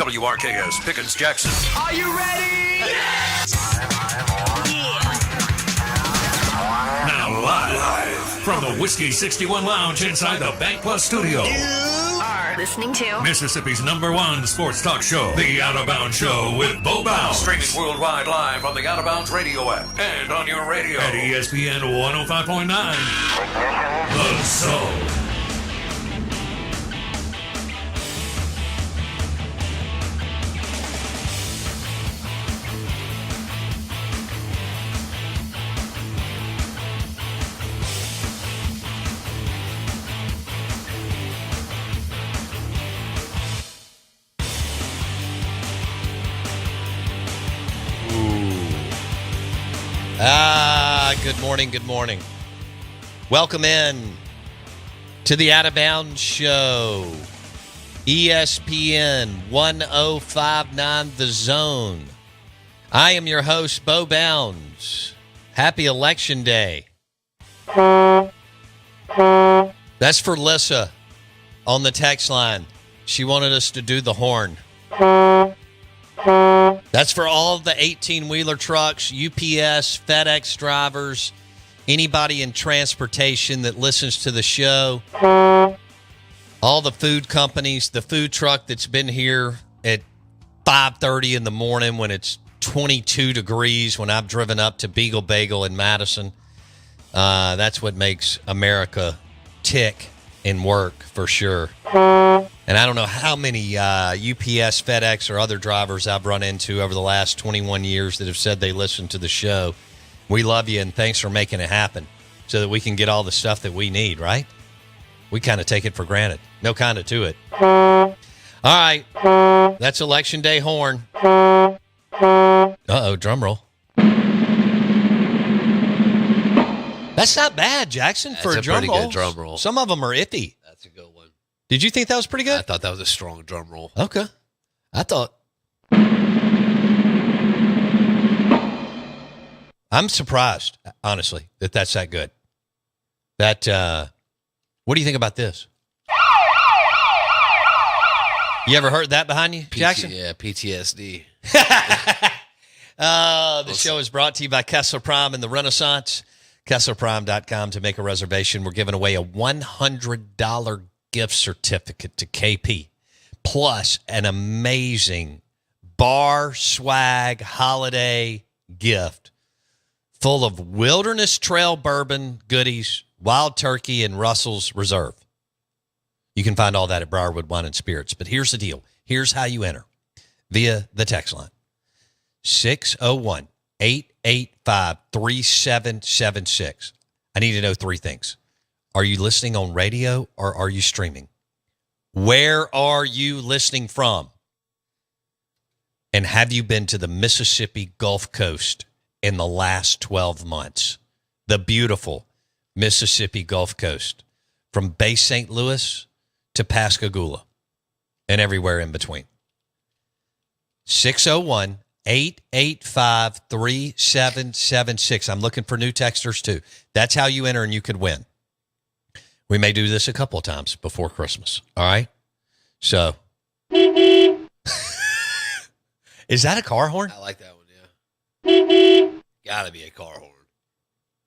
WRKS Pickens Jackson. Are you ready? Yes! Now live from the Whiskey 61 Lounge inside the Bank Plus studio. You are listening to Mississippi's #1 sports talk show, The Out of Bounds Show with Bo Bounds. Streaming worldwide live on the Out of Bounds radio app and on your radio at ESPN 105.9. The Zone. Good morning. Welcome in to the Out of Bounds Show. ESPN 105.9 The Zone. I am your host, Bo Bounds. Happy Election Day. That's for Lissa on the text line. She wanted us to do the horn. That's for all the 18-wheeler trucks, UPS, FedEx drivers, anybody in transportation that listens to the show, all the food companies, the food truck that's been here at 5:30 in the morning when it's 22 degrees when I've driven up to Beagle Bagel in Madison. That's what makes America tick and work for sure. And I don't know how many UPS, FedEx, or other drivers I've run into over the last 21 years that have said they listen to the show. We love you, and thanks for making it happen so that we can get all the stuff that we need, right? We kind of take it for granted. No kind of to it. All right. That's Election Day horn. Uh-oh, drum roll. That's not bad, Jackson, for a drum roll. That's a pretty good drum roll. Some of them are iffy. That's a good one. Did you think that was pretty good? I thought that was a strong drum roll. Okay. I thought. I'm surprised, honestly, that that's that good. That, what do you think about this? You ever heard that behind you, Jackson? Yeah, PTSD. The show is brought to you by Kessler Prime and the Renaissance. KesslerPrime.com to make a reservation. We're giving away a $100 gift certificate to KP, plus an amazing bar swag holiday gift full of Wilderness Trail bourbon goodies, wild turkey, and Russell's Reserve. You can find all that at Briarwood Wine and Spirits. But here's the deal. Here's how you enter via the text line. 601-885-3776. I need to know three things. Are you listening on radio or are you streaming? Where are you listening from? And have you been to the Mississippi Gulf Coast in the last 12 months? The beautiful Mississippi Gulf Coast, from Bay St. Louis to Pascagoula and everywhere in between. 601-885-3776. I'm looking for new texters too. That's how you enter and you could win. We may do this a couple of times before Christmas. All right? So. Is that a car horn? I like that one, yeah. Gotta be a car horn.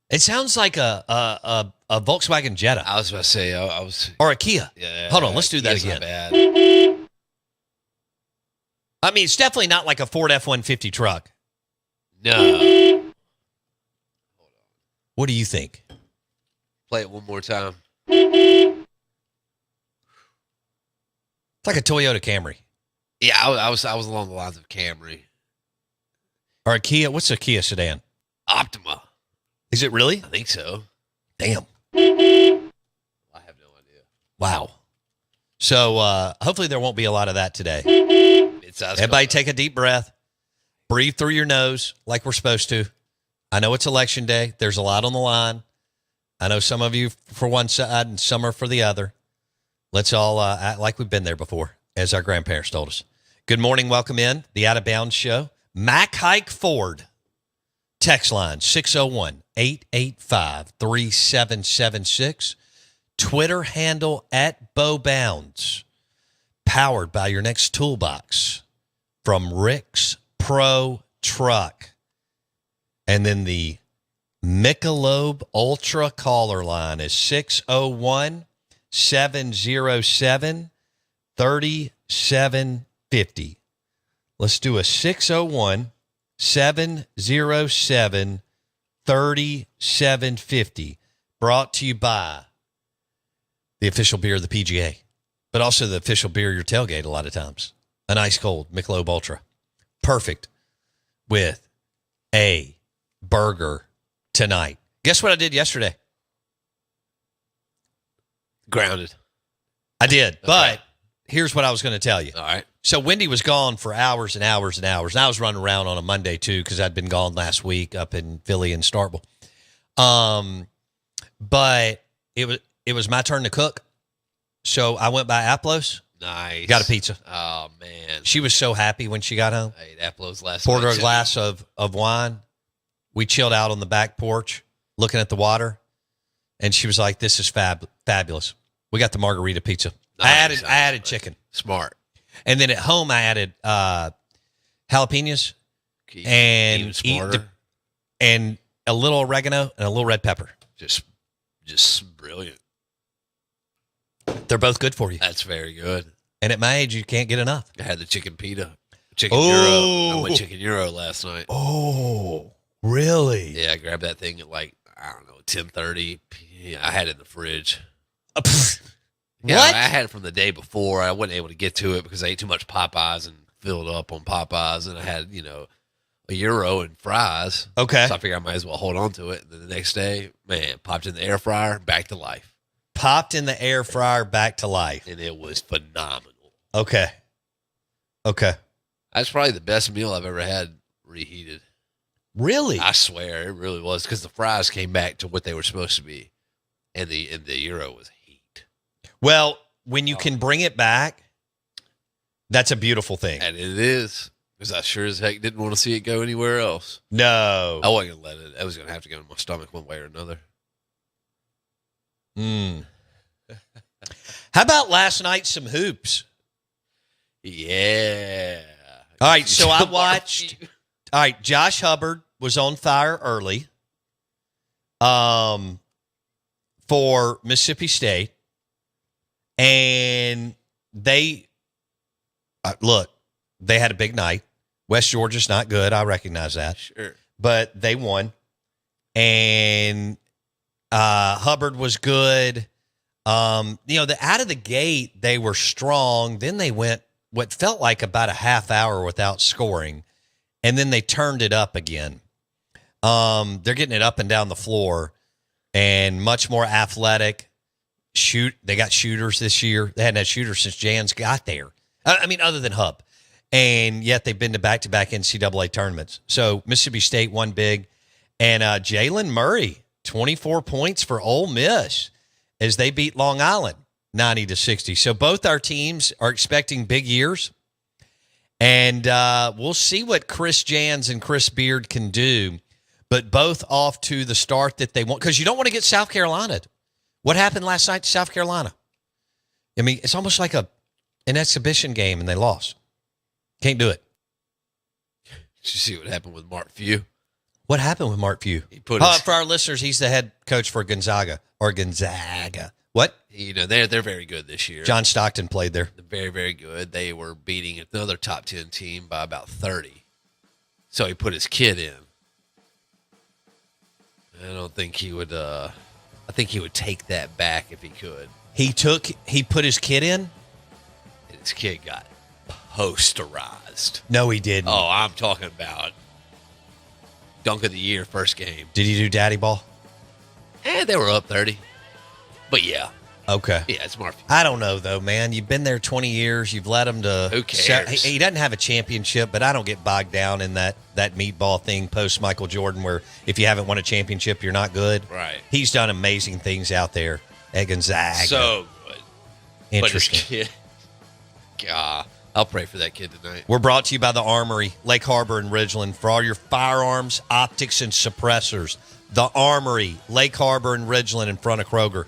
It sounds like a Volkswagen Jetta. I was about to say, I was. Or a Kia. Yeah. Hold on, let's do that again. Not bad. I mean, it's definitely not like a Ford F-150 truck. No. Hold on. What do you think? Play it one more time. It's like a Toyota Camry. Yeah, I was along the lines of Camry. Or a Kia. What's a Kia sedan? Optima. Is it really? I think so. Damn. I have no idea. Wow. So hopefully there won't be a lot of that today. Everybody take a deep breath. Breathe through your nose like we're supposed to. I know it's election day. There's a lot on the line. I know some of you for one side and some are for the other. Let's all act like we've been there before, as our grandparents told us. Good morning. Welcome in. The Out of Bounds Show. Mac Hike Ford. Text line 601-885-3776. Twitter handle @BoBounds. Powered by your next toolbox. from Rick's Pro Truck. And then the Michelob Ultra caller line is 601-707-3750. Let's do a 601-707-3750. Brought to you by the official beer of the PGA, but also the official beer of your tailgate a lot of times. An ice cold Michelob Ultra. Perfect with a burger tonight. Guess what I did yesterday? Grounded. I did, Okay. but here's what I was going to tell you. All right. So Wendy was gone for hours and hours and hours. And I was running around on a Monday too because I'd been gone last week up in Philly and Starkville. But it was my turn to cook. So I went by Aplos. Nice. Got a pizza. Oh, man. She was so happy when she got home. I ate Apple's last Poured her night, a too. glass of wine. We chilled out on the back porch looking at the water. And she was like, this is fabulous. We got the margarita pizza. Nice, I added nice. chicken. Smart. And then at home, I added jalapenos Even smarter. and a little oregano and a little red pepper. Just brilliant. They're both good for you. That's very good. And at my age, you can't get enough. I had the chicken pita. Chicken Oh. Euro. I went chicken Euro last night. Oh, really? Yeah, I grabbed that thing at 10:30. Yeah, I had it in the fridge. Yeah, What? I had it from the day before. I wasn't able to get to it because I ate too much Popeyes and filled up on Popeyes. And I had, a Euro and fries. Okay. So I figured I might as well hold on to it. And then the next day, man, popped in the air fryer, back to life. Popped in the air fryer back to life. And it was phenomenal. Okay. That's probably the best meal I've ever had reheated. Really? I swear, it really was, because the fries came back to what they were supposed to be. And the Euro was heat. Well, when you can bring it back, that's a beautiful thing. And it is, because I sure as heck didn't want to see it go anywhere else. No. I wasn't going to let it. I was going to have to go in my stomach one way or another. How about last night, some hoops? Yeah. All right, so I watched. All right, Josh Hubbard was on fire early for Mississippi State. And they had a big night. West Georgia's not good. I recognize that. Sure. But they won. And Hubbard was good. Out of the gate, they were strong. Then they went what felt like about a half hour without scoring. And then they turned it up again. They're getting it up and down the floor and much more athletic. They got shooters this year. They hadn't had shooters since Jans got there. Other than Hub. And yet they've been to back-to-back NCAA tournaments. So Mississippi State won big. And Jalen Murray, 24 points for Ole Miss as they beat Long Island 90-60. So both our teams are expecting big years. And we'll see what Chris Jans and Chris Beard can do. But both off to the start that they want. Because you don't want to get South Carolina. What happened last night to South Carolina? It's almost like an exhibition game, and they lost. Can't do it. Did you see what happened with Mark Few? What happened with Mark Few? He put For our listeners, he's the head coach for Gonzaga. What? They're very good this year. John Stockton played there. They're very, very good. They were beating another top 10 team by about 30. So he put his kid in. I don't think he would. I think he would take that back if he could. He put his kid in? And his kid got posterized. No, he didn't. Oh, I'm talking about dunk of the year, first game. Did he do daddy ball? They were up 30. But yeah. Okay. Yeah, it's Mark Few. I don't know, though, man. You've been there 20 years. You've led him to... Who cares? He doesn't have a championship, but I don't get bogged down in that meatball thing post-Michael Jordan where if you haven't won a championship, you're not good. Right. He's done amazing things out there at Gonzaga. So good. Interesting. But his kid, God, I'll pray for that kid tonight. We're brought to you by the Armory, Lake Harbor and Ridgeland. For all your firearms, optics, and suppressors, the Armory, Lake Harbor and Ridgeland in front of Kroger.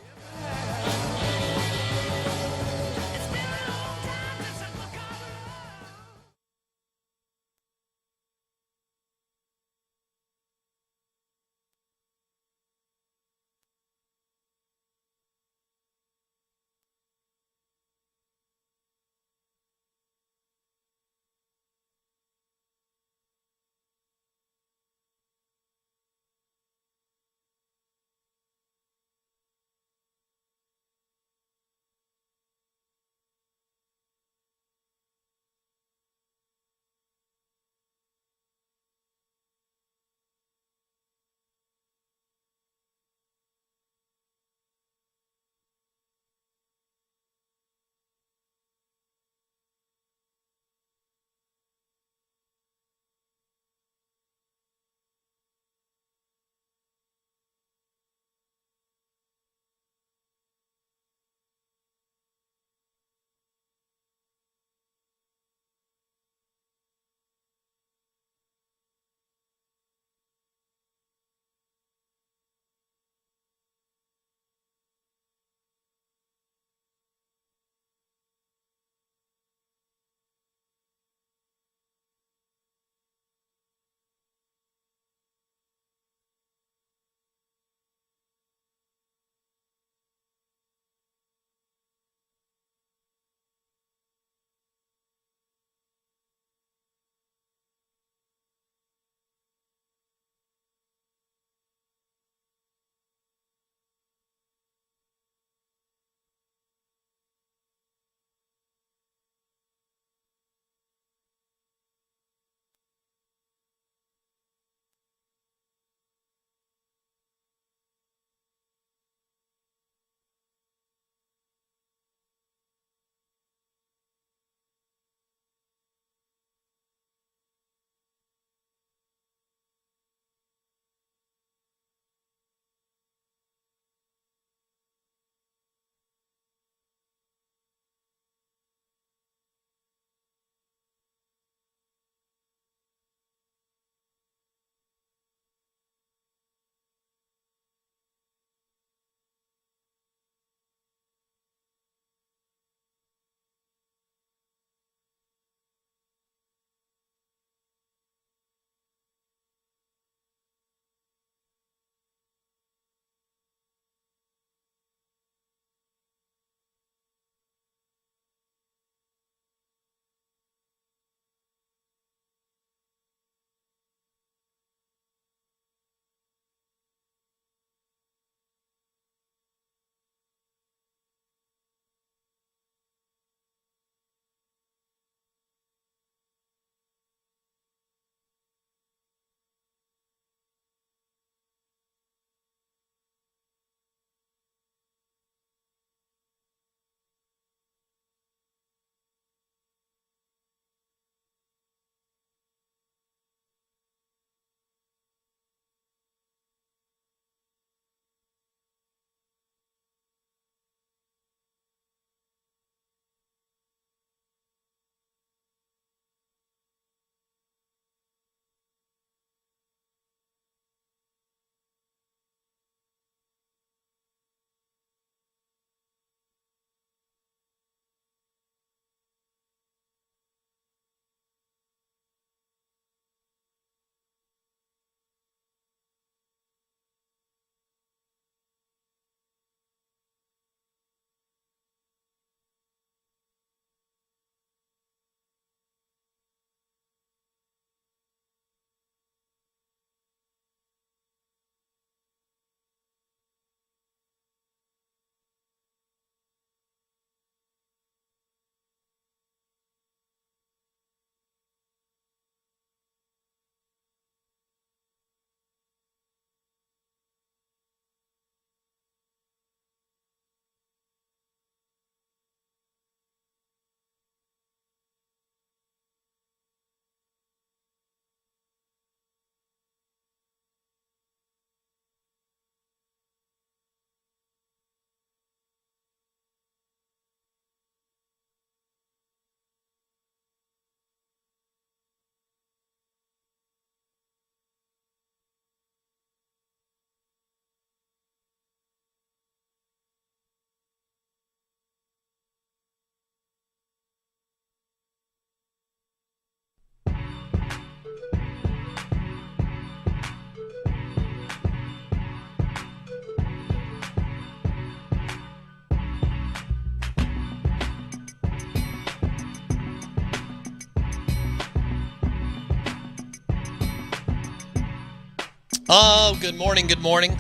Oh, good morning. Good morning.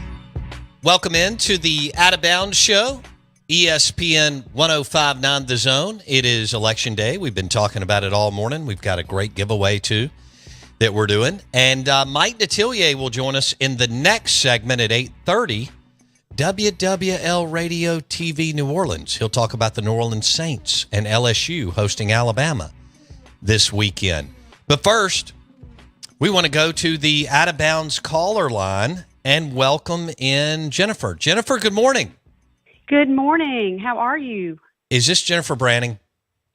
Welcome in to the Out of Bounds Show, ESPN 105.9 The Zone. It is Election Day. We've been talking about it all morning. We've got a great giveaway, too, that we're doing. And Mike Detillier will join us in the next segment at 8:30, WWL Radio TV New Orleans. He'll talk about the New Orleans Saints and LSU hosting Alabama this weekend. But first, we want to go to the Out of Bounds caller line and welcome in Jennifer. Jennifer, good morning. Good morning. How are you? Is this Jennifer Branning?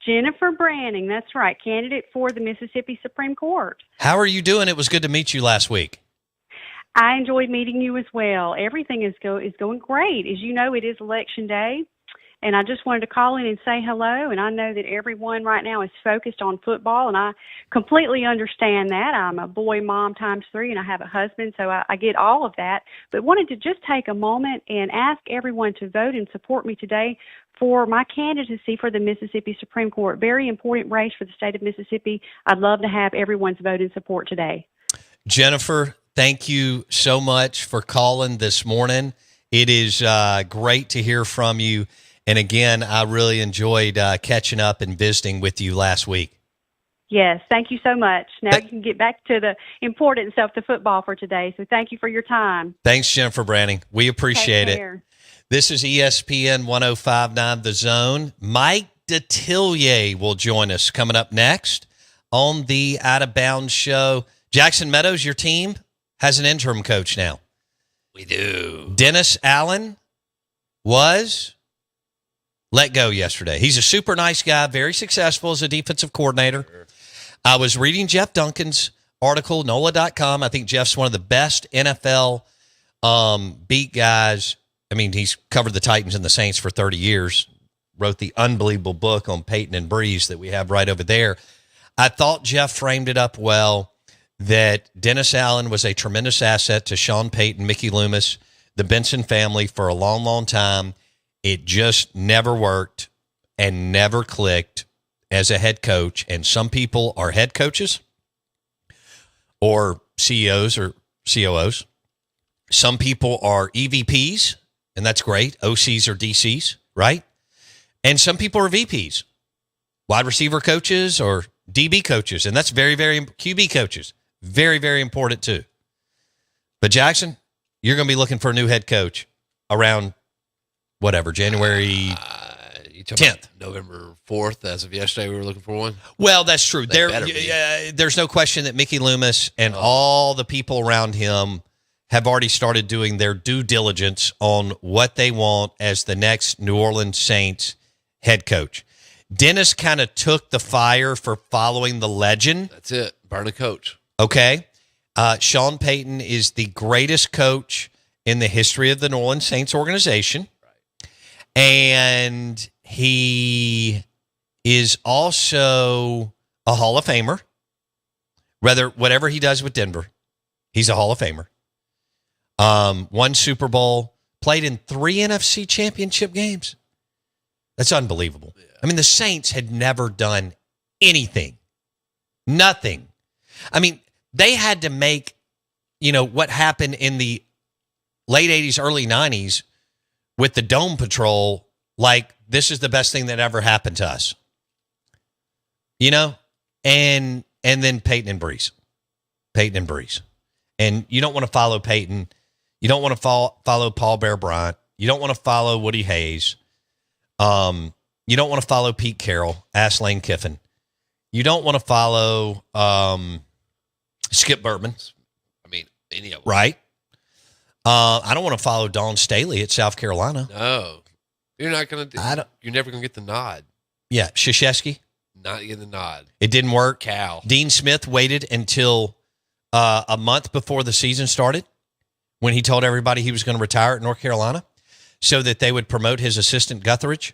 Jennifer Branning, that's right, candidate for the Mississippi Supreme Court. How are you doing? It was good to meet you last week. I enjoyed meeting you as well. Everything is going great. As you know, it is Election Day, and I just wanted to call in and say hello, and I know that everyone right now is focused on football, and I completely understand that. I'm a boy mom times 3, and I have a husband, so I get all of that, but wanted to just take a moment and ask everyone to vote and support me today for my candidacy for the Mississippi Supreme Court. Very important race for the state of Mississippi. I'd love to have everyone's vote and support today. Jennifer, thank you so much for calling this morning. It is great to hear from you. And again, I really enjoyed catching up and visiting with you last week. Yes, thank you so much. Now you can get back to the importance of the football for today. So thank you for your time. Thanks, Jennifer Branning. We appreciate it. This is ESPN 105.9 The Zone. Mike Detillier will join us coming up next on the Out of Bounds Show. Jackson Meadows, your team, has an interim coach now. We do. Dennis Allen was let go yesterday. He's a super nice guy, very successful as a defensive coordinator. Sure. I was reading Jeff Duncan's article, NOLA.com. I think Jeff's one of the best NFL beat guys. I mean, he's covered the Titans and the Saints for 30 years, wrote the unbelievable book on Peyton and Breeze that we have right over there. I thought Jeff framed it up well, that Dennis Allen was a tremendous asset to Sean Payton, Mickey Loomis, the Benson family for a long, long time. It just never worked and never clicked as a head coach. And some people are head coaches or CEOs or COOs. Some people are EVPs, and that's great. OCs or DCs, right? And some people are VPs, wide receiver coaches or DB coaches. And that's very, very QB coaches. Very, very important too. But Jackson, you're going to be looking for a new head coach around whatever, January 10th. November 4th. As of yesterday, we were looking for one. Well, that's true. There's no question that Mickey Loomis and all the people around him have already started doing their due diligence on what they want as the next New Orleans Saints head coach. Dennis kind of took the fire for following the legend. That's it. Burn a coach. Okay. Sean Payton is the greatest coach in the history of the New Orleans Saints organization. Right. And he is also a Hall of Famer. Whatever he does with Denver, he's a Hall of Famer. Won Super Bowl, played in 3 NFC championship games. That's unbelievable. Yeah. I mean, the Saints had never done anything. Nothing. I mean, they had to make, what happened in the late 80s, early 90s with the Dome Patrol, like this is the best thing that ever happened to us. And then Peyton and Breeze. And you don't want to follow Peyton. You don't want to follow Paul Bear Bryant. You don't want to follow Woody Hayes. You don't want to follow Pete Carroll, ask Lane Kiffin. You don't want to follow Skip Bertman. I mean, any of them. Right. I don't want to follow Dawn Staley at South Carolina. No. You're not going to. You're never going to get the nod. Yeah, Krzyzewski. Not getting the nod. It didn't work. Cal. Dean Smith waited until a month before the season started when he told everybody he was going to retire at North Carolina so that they would promote his assistant Guthridge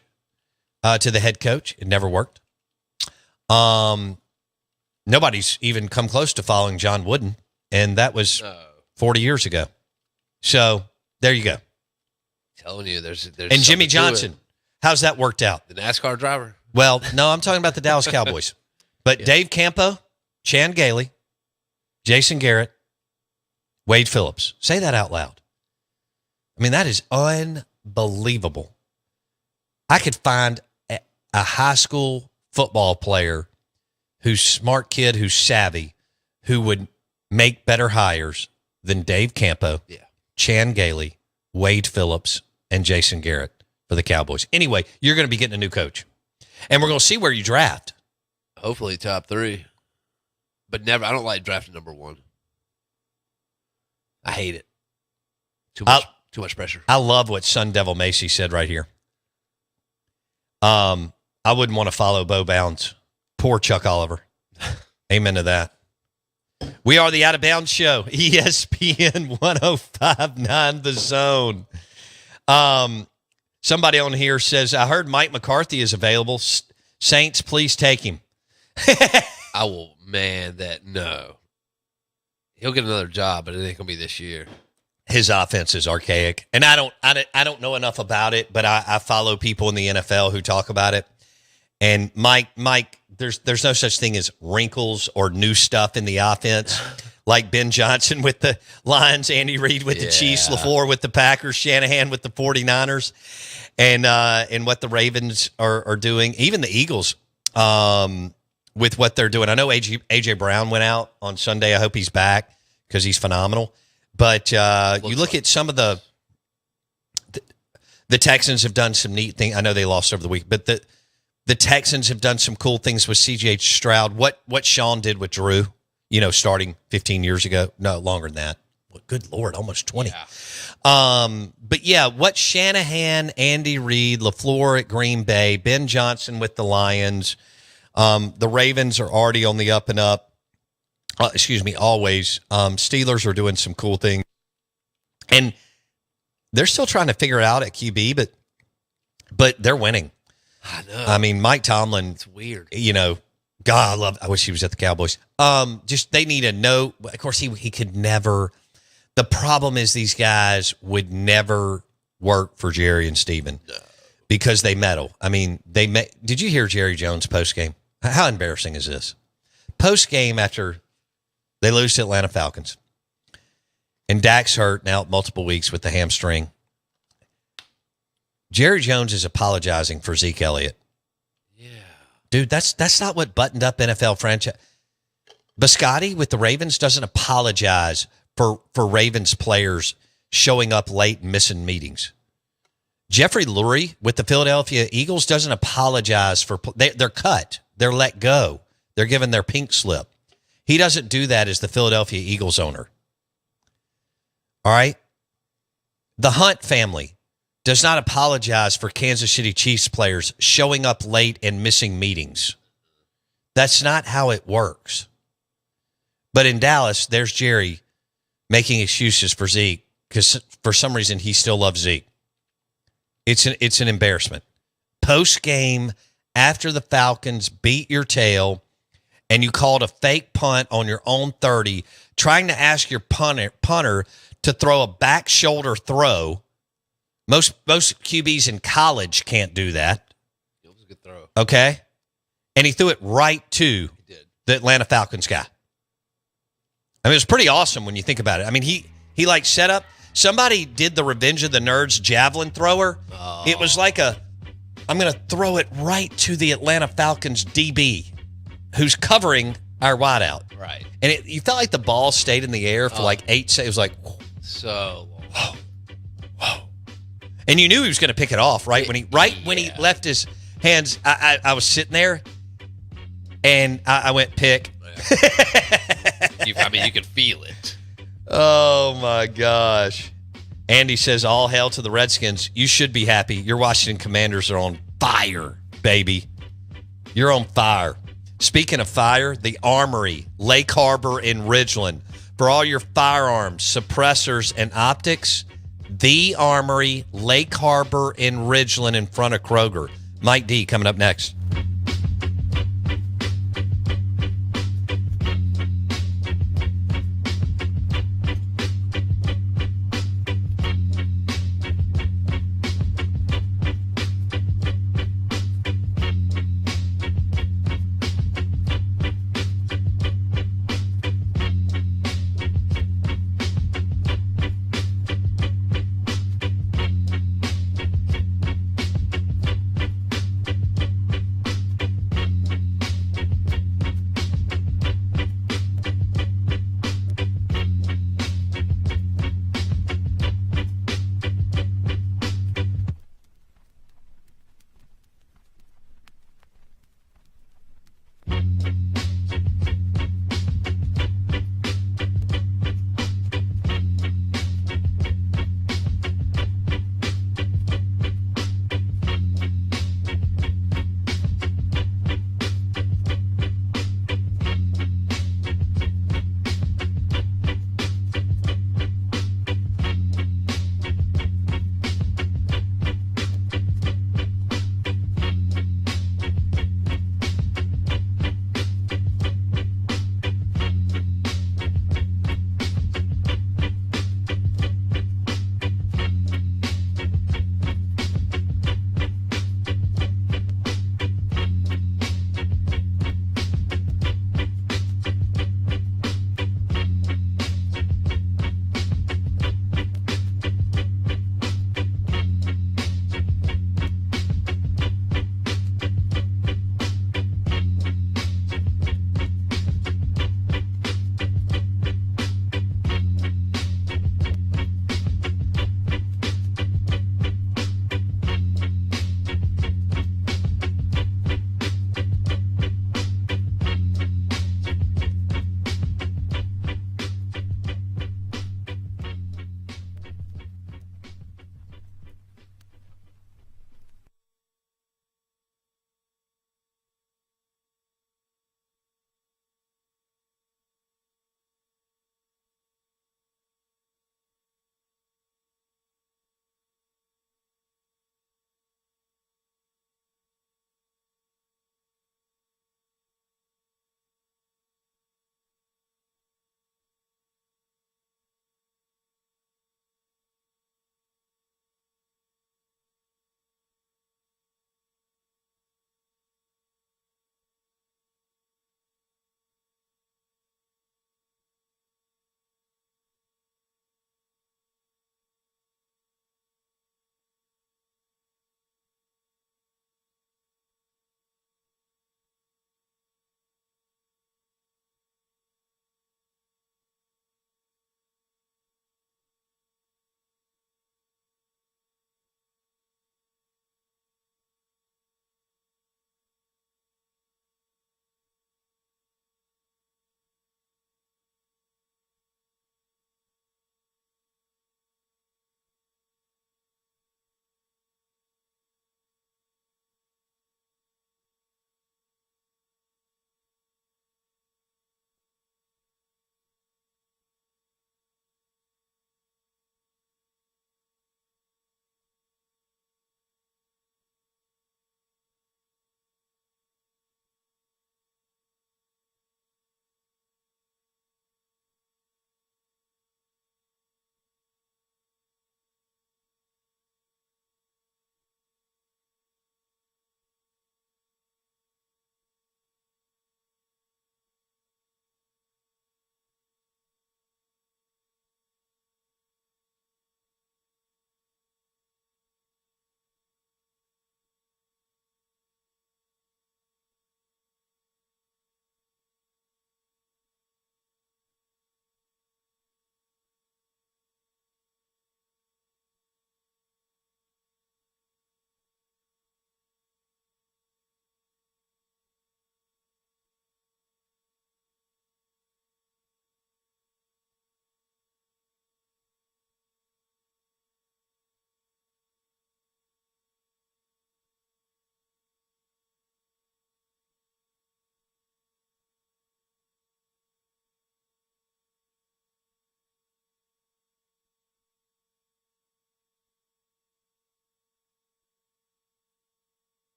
to the head coach. It never worked. Nobody's even come close to following John Wooden, and that was 40 years ago. So there you go. Telling you, there's and Jimmy Johnson. How's that worked out? The NASCAR driver. Well, no, I'm talking about the Dallas Cowboys. But yeah. Dave Campo, Chan Gailey, Jason Garrett, Wade Phillips. Say that out loud. I mean, that is unbelievable. I could find a high school football player who's smart kid, who's savvy, who would make better hires than Dave Campo, Chan Gailey, Wade Phillips, and Jason Garrett for the Cowboys. Anyway, you're going to be getting a new coach. And we're going to see where you draft. Hopefully top 3. But never. I don't like drafting number 1. I hate it. Too much pressure. I love what Sun Devil Macy said right here. I wouldn't want to follow Bo Bounds. Poor Chuck Oliver. Amen to that. We are the Out of Bounds Show. ESPN 105.9 The Zone. Somebody on here says, I heard Mike McCarthy is available. Saints, please take him. I will, no. He'll get another job, but it ain't going to be this year. His offense is archaic. And I don't know enough about it, but I follow people in the NFL who talk about it. And Mike, there's no such thing as wrinkles or new stuff in the offense. Like Ben Johnson with the Lions, Andy Reid with the Chiefs, LaFleur with the Packers, Shanahan with the 49ers, and what the Ravens are doing. Even the Eagles with what they're doing. I know A.J. Brown went out on Sunday. I hope he's back because he's phenomenal. But you look at some of the Texans have done some neat things. I know they lost over the week, but the Texans have done some cool things with C.J. Stroud. What Sean did with Drew, starting 15 years ago. No, longer than that. Good Lord, almost 20. Yeah. But yeah, what Shanahan, Andy Reid, LaFleur at Green Bay, Ben Johnson with the Lions. The Ravens are already on the up and up. Always. Steelers are doing some cool things. And they're still trying to figure it out at QB, but they're winning. I know. I mean, Mike Tomlin. It's weird. God, I wish he was at the Cowboys. Just they need a no. Of course, he could never. The problem is these guys would never work for Jerry and Steven because they meddle. I mean, did you hear Jerry Jones post game? How embarrassing is this? Post game after they lose to Atlanta Falcons, and Dak's hurt now multiple weeks with the hamstring. Jerry Jones is apologizing for Zeke Elliott. Yeah. Dude, that's not what buttoned up NFL franchise. Biscotti with the Ravens doesn't apologize for Ravens players showing up late and missing meetings. Jeffrey Lurie with the Philadelphia Eagles doesn't apologize for they're cut. They're let go. They're given their pink slip. He doesn't do that as the Philadelphia Eagles owner. All right? The Hunt family does not apologize for Kansas City Chiefs players showing up late and missing meetings. That's not how it works. But in Dallas, there's Jerry making excuses for Zeke because for some reason he still loves Zeke. It's an embarrassment. Post-game, after the Falcons beat your tail and you called a fake punt on your own 30, trying to ask your punter to throw a back shoulder throw. Most QBs in college can't do that. It was a good throw. Okay? And he threw it right to the Atlanta Falcons guy. I mean, it was pretty awesome when you think about it. I mean, he set up. Somebody did the Revenge of the Nerds javelin thrower. Oh. It was like I'm going to throw it right to the Atlanta Falcons DB who's covering our wideout. Right. And you felt like the ball stayed in the air for like 8 seconds. It was like, so long. Whoa. And you knew he was going to pick it off, right? When he left his hands, I was sitting there, and I went pick. You could feel it. Oh, my gosh. Andy says, all hail to the Redskins. You should be happy. Your Washington Commanders are on fire, baby. You're on fire. Speaking of fire, the Armory, Lake Harbor in Ridgeland. For all your firearms, suppressors, and optics, the Armory, Lake Harbor in Ridgeland in front of Kroger. Mike D coming up next.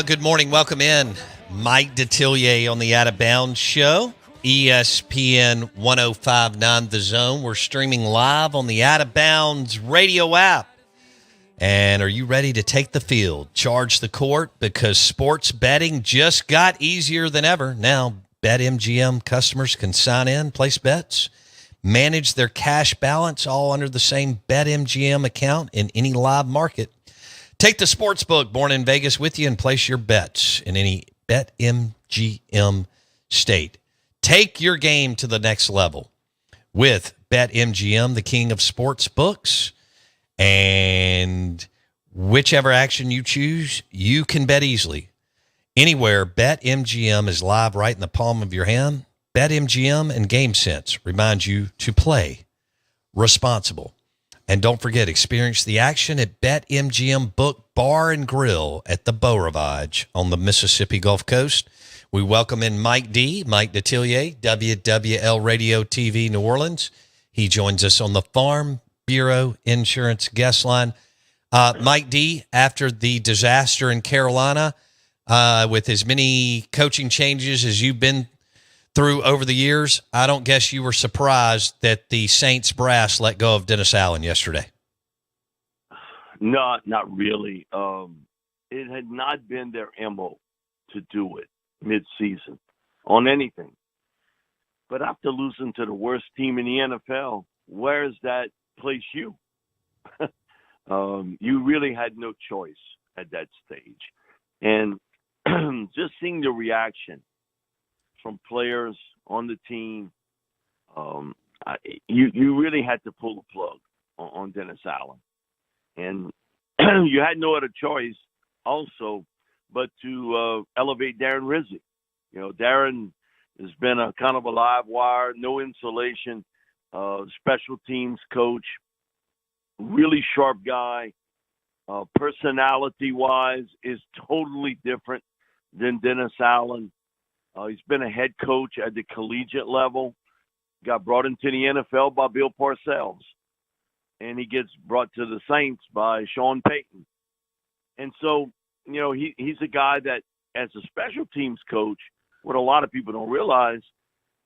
Good morning. Welcome in. Mike Detillier on the Out of Bounds Show, ESPN 105.9 The Zone. We're streaming live on the Out of Bounds radio app. And are you ready to take the field, charge the court? Because sports betting just got easier than ever. Now, BetMGM customers can sign in, place bets, manage their cash balance all under the same BetMGM account in any live market. Take the sportsbook born in Vegas with you and place your bets in any BetMGM state. Take your game to the next level with BetMGM, the king of sports books. And whichever action you choose, you can bet easily. Anywhere, BetMGM is live right in the palm of your hand. BetMGM and GameSense remind you to play responsible. And don't forget, experience the action at BetMGM Book Bar and Grill at the Beau Rivage on the Mississippi Gulf Coast. We welcome in Mike Detillier, WWL Radio TV New Orleans. He joins us on the Farm Bureau Insurance guest line. Mike D., after the disaster in Carolina, with as many coaching changes as you've been through over the years, I don't guess you were surprised that the Saints brass let go of Dennis Allen yesterday. No, not really. It had not been their MO to do it mid-season on anything. But after losing to the worst team in the NFL, where does that place you? You really had no choice at that stage. And just seeing the reaction from players on the team, you really had to pull the plug on Dennis Allen. And you had no other choice also but to elevate Darren Rizzi. You know, Darren has been a kind of a live wire, no insulation, special teams coach, really sharp guy. Personality-wise is totally different than Dennis Allen. He's been a head coach at the collegiate level, got brought into the NFL by Bill Parcells, and he gets brought to the Saints by Sean Payton. And so, you know, he's a guy that, as a special teams coach, what a lot of people don't realize,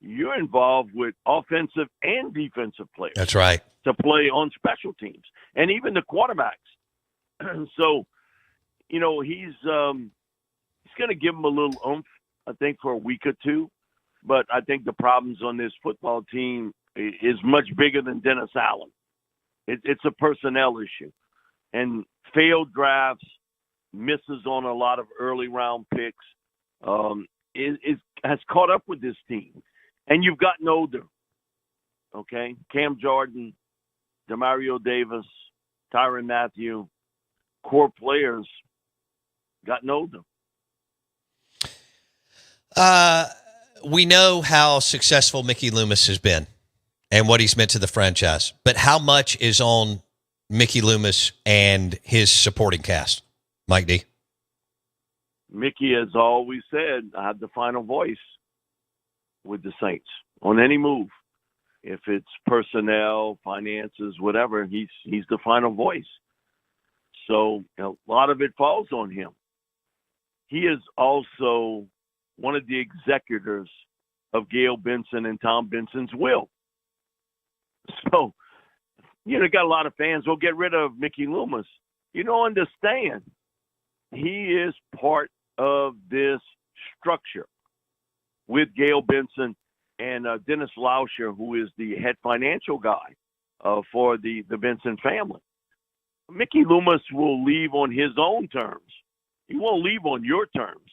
you're involved with offensive and defensive players. That's right. To play on special teams, and even the quarterbacks. So, you know, he's going to give him a little oomph, I think, for a week or two. But I think the problems on this football team is much bigger than Dennis Allen. It's a personnel issue. And failed drafts, misses on a lot of early round picks, has caught up with this team. And you've gotten older, okay? Cam Jordan, Demario Davis, Tyrann Mathieu, core players gotten older. We know how successful Mickey Loomis has been and what he's meant to the franchise, but how much is on Mickey Loomis and his supporting cast, Mike D? Mickey has always said, I have the final voice with the Saints on any move. If it's personnel, finances, whatever, he's the final voice. So, you know, a lot of it falls on him. He is also one of the executors of Gail Benson and Tom Benson's will. So, you know, got a lot of fans will get rid of Mickey Loomis. You don't understand. He is part of this structure with Gail Benson and Dennis Lauscher, who is the head financial guy for the Benson family. Mickey Loomis will leave on his own terms. He won't leave on your terms.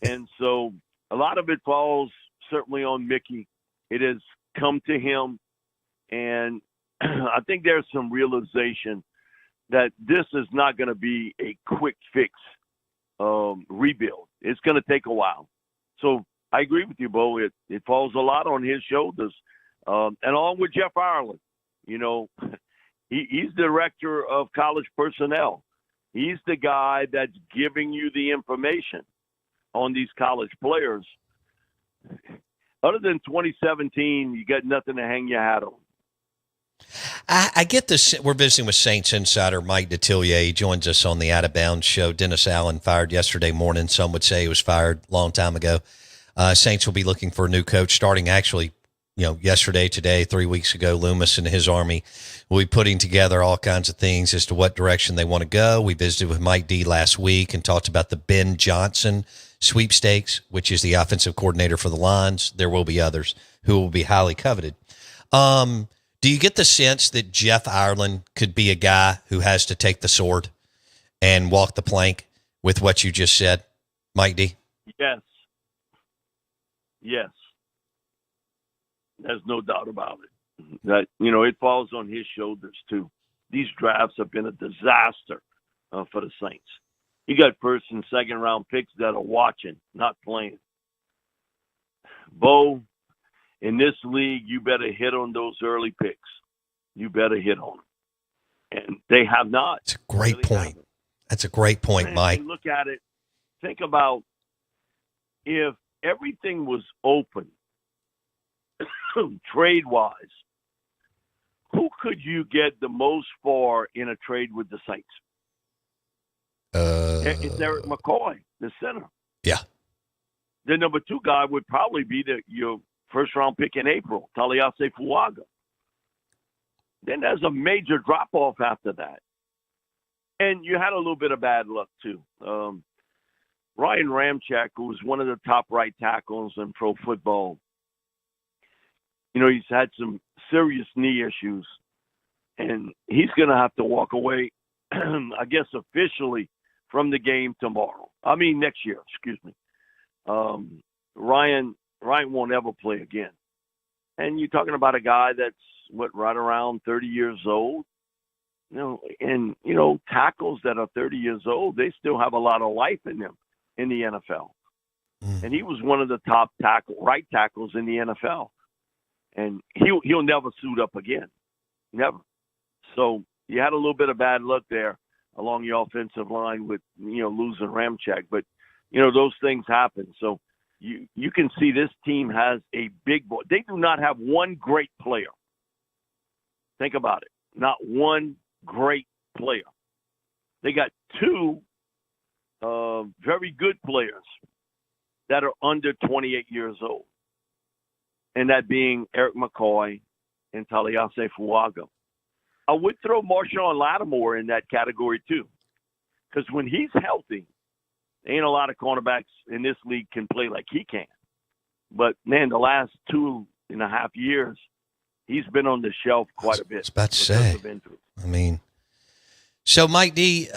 And so a lot of it falls certainly on Mickey. It has come to him. And I think there's some realization that this is not going to be a quick fix rebuild. It's going to take a while. So I agree with you, Bo. It falls a lot on his shoulders. And along with Jeff Ireland, you know, he's the director of college personnel. He's the guy that's giving you the information on these college players. Other than 2017, you got nothing to hang your hat on. I get this. We're visiting with Saints insider Mike Detillier. He joins us on the Out of Bounds show. Dennis Allen fired yesterday morning. Some would say he was fired a long time ago. Saints will be looking for a new coach starting actually, yesterday, today, 3 weeks ago. Loomis and his army will be putting together all kinds of things as to what direction they want to go. We visited with Mike D last week and talked about the Ben Johnson sweepstakes, which is the offensive coordinator for the Lions. There will be others who will be highly coveted. Do you get the sense that Jeff Ireland could be a guy who has to take the sword and walk the plank with what you just said, Mike D? Yes. Yes. There's no doubt about it. That, it falls on his shoulders too. These drafts have been a disaster for the Saints. You got first and second round picks that are watching, not playing. Bo, in this league, you better hit on those early picks. You better hit on them. And they have not. That's a great point. That's a great point, Mike. Look at it. Think about if everything was open, trade-wise, who could you get the most for in a trade with the Saints? It's Eric McCoy, the center. Yeah. The number 2 guy would probably be your first-round pick in April, Taliase Fuaga. Then there's a major drop-off after that. And you had a little bit of bad luck, too. Ryan Ramczyk, who was one of the top right tackles in pro football, he's had some serious knee issues. And he's going to have to walk away, I guess, officially from the game next year, excuse me. Ryan won't ever play again. And you're talking about a guy that's, right around 30 years old? Tackles that are 30 years old, they still have a lot of life in them in the NFL. And he was one of the top right tackles in the NFL. And he'll never suit up again. Never. So you had a little bit of bad luck there along the offensive line with, losing Ramczyk. But, those things happen. So you can see this team has a big boy. They do not have one great player. Think about it. Not one great player. They got 2 very good players that are under 28 years old. And that being Eric McCoy and Taliase Fuaga. I would throw Marshawn Lattimore in that category too. Because when he's healthy, ain't a lot of cornerbacks in this league can play like he can. But, man, the last 2.5 years, he's been on the shelf quite a bit. I was about to say. So Mike D,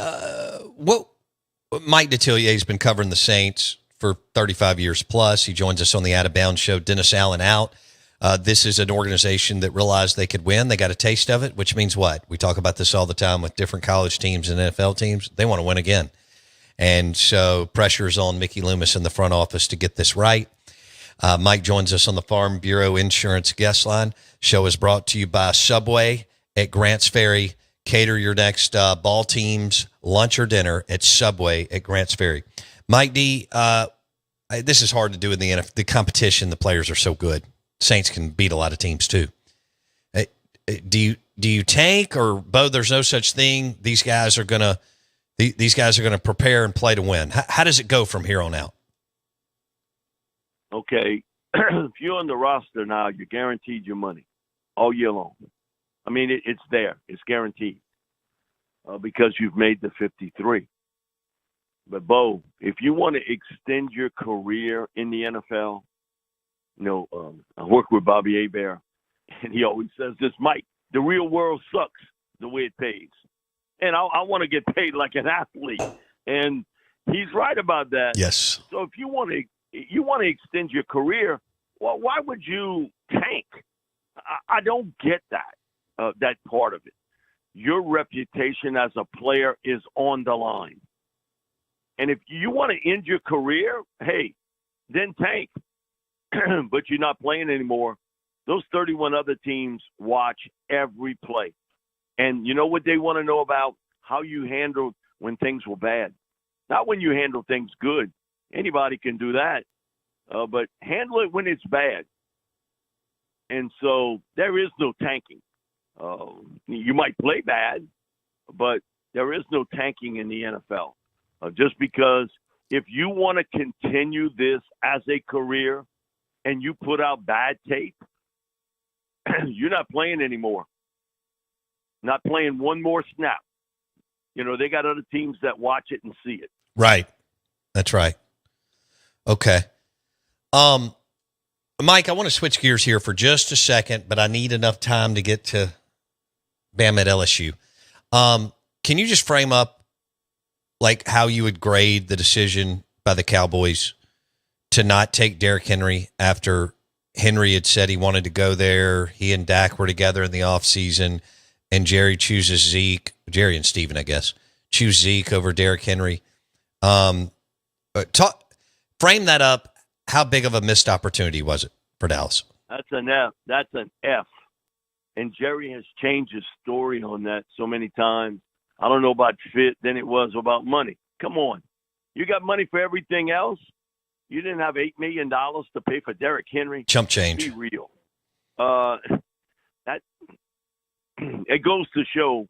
Mike Detillier has been covering the Saints for 35 years plus. He joins us on the Out of Bounds show. Dennis Allen out. This is an organization that realized they could win. They got a taste of it, which means what? We talk about this all the time with different college teams and NFL teams. They want to win again. And so pressure is on Mickey Loomis in the front office to get this right. Mike joins us on the Farm Bureau Insurance guest line. Show is brought to you by Subway at Grants Ferry. Cater your next ball team's lunch or dinner at Subway at Grants Ferry. Mike D, this is hard to do in the NFL. The competition, the players are so good. Saints can beat a lot of teams too. Do you tank, or Bo? There's no such thing. These guys are gonna prepare and play to win. How does it go from here on out? Okay, if you're on the roster now, you're guaranteed your money all year long. I mean, it's there. It's guaranteed because you've made the 53. But, Bo, if you want to extend your career in the NFL, I work with Bobby Hebert, and he always says this, Mike, the real world sucks the way it pays. And I want to get paid like an athlete. And he's right about that. Yes. So if you want to extend your career, well, why would you tank? I don't get that part of it. Your reputation as a player is on the line. And if you want to end your career, hey, then tank. But you're not playing anymore. Those 31 other teams watch every play. And you know what they want to know about? How you handled when things were bad. Not when you handle things good. Anybody can do that. But handle it when it's bad. And so there is no tanking. You might play bad, but there is no tanking in the NFL. Just because if you want to continue this as a career and you put out bad tape, you're not playing anymore. Not playing one more snap. You know, they got other teams that watch it and see it. Right. That's right. Okay. Mike, I want to switch gears here for just a second, but I need enough time to get to Bama at LSU. Can you just frame up like how you would grade the decision by the Cowboys to not take Derrick Henry after Henry had said he wanted to go there? He and Dak were together in the offseason, and Jerry chooses Zeke. Jerry and Steven, I guess, choose Zeke over Derrick Henry. Frame that up. How big of a missed opportunity was it for Dallas? That's an F. That's an F. And Jerry has changed his story on that so many times. I don't know about fit than it was about money. Come on. You got money for everything else. You didn't have $8 million to pay for Derrick Henry. Chump change. Be real. That it goes to show,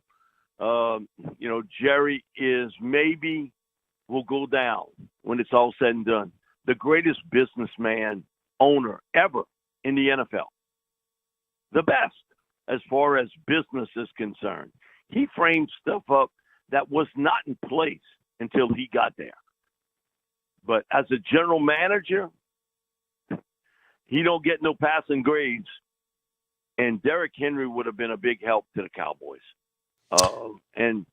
Jerry is maybe will go down when it's all said and done. The greatest businessman owner ever in the NFL. The best as far as business is concerned. He framed stuff up that was not in place until he got there. But as a general manager, he don't get no passing grades. And Derrick Henry would have been a big help to the Cowboys. And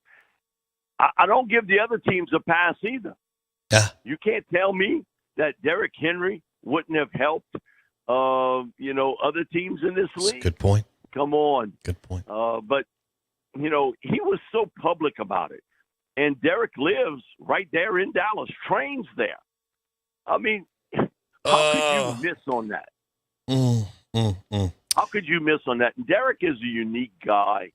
I don't give the other teams a pass either. Yeah. You can't tell me that Derrick Henry wouldn't have helped, other teams in this league. Good point. Come on. Good point. But, he was so public about it. And Derrick lives right there in Dallas, trains there. I mean, how could you miss on that? How could you miss on that? And Derrick is a unique guy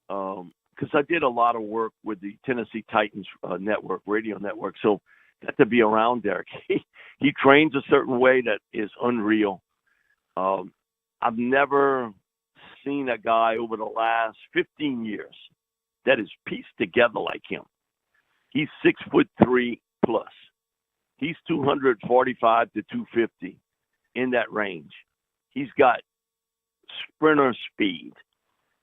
because I did a lot of work with the Tennessee Titans radio network. So got to be around Derrick. He trains a certain way that is unreal. I've never seen a guy over the last 15 years that is pieced together like him. He's 6'3" plus. He's 245 to 250 in that range. He's got sprinter speed.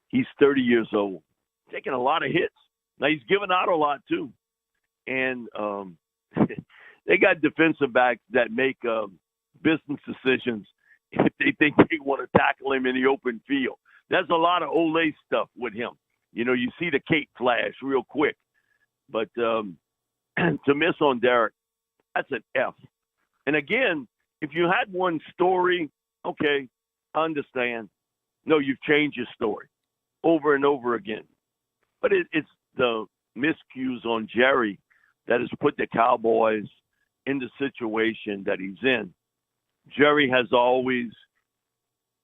He's 30 years old, taking a lot of hits. Now he's giving out a lot too. And they got defensive backs that make business decisions if they think they want to tackle him in the open field. There's a lot of Olay stuff with him. You see the cape flash real quick. But to miss on Derrick, that's an F. And again, if you had one story, okay, I understand. No, you've changed your story over and over again. But it's the miscues on Jerry that has put the Cowboys in the situation that he's in. Jerry has always,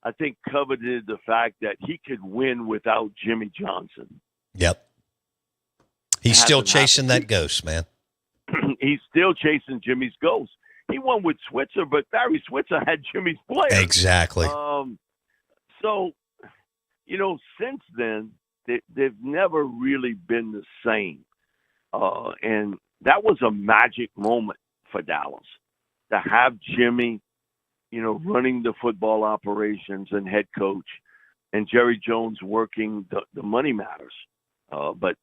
I think, coveted the fact that he could win without Jimmy Johnson. Yep. He's still chasing that ghost, man. He's still chasing Jimmy's ghost. He won with Switzer, but Barry Switzer had Jimmy's player. Exactly. So, since then, they've never really been the same. And that was a magic moment for Dallas to have Jimmy, running the football operations and head coach, and Jerry Jones working the money matters. But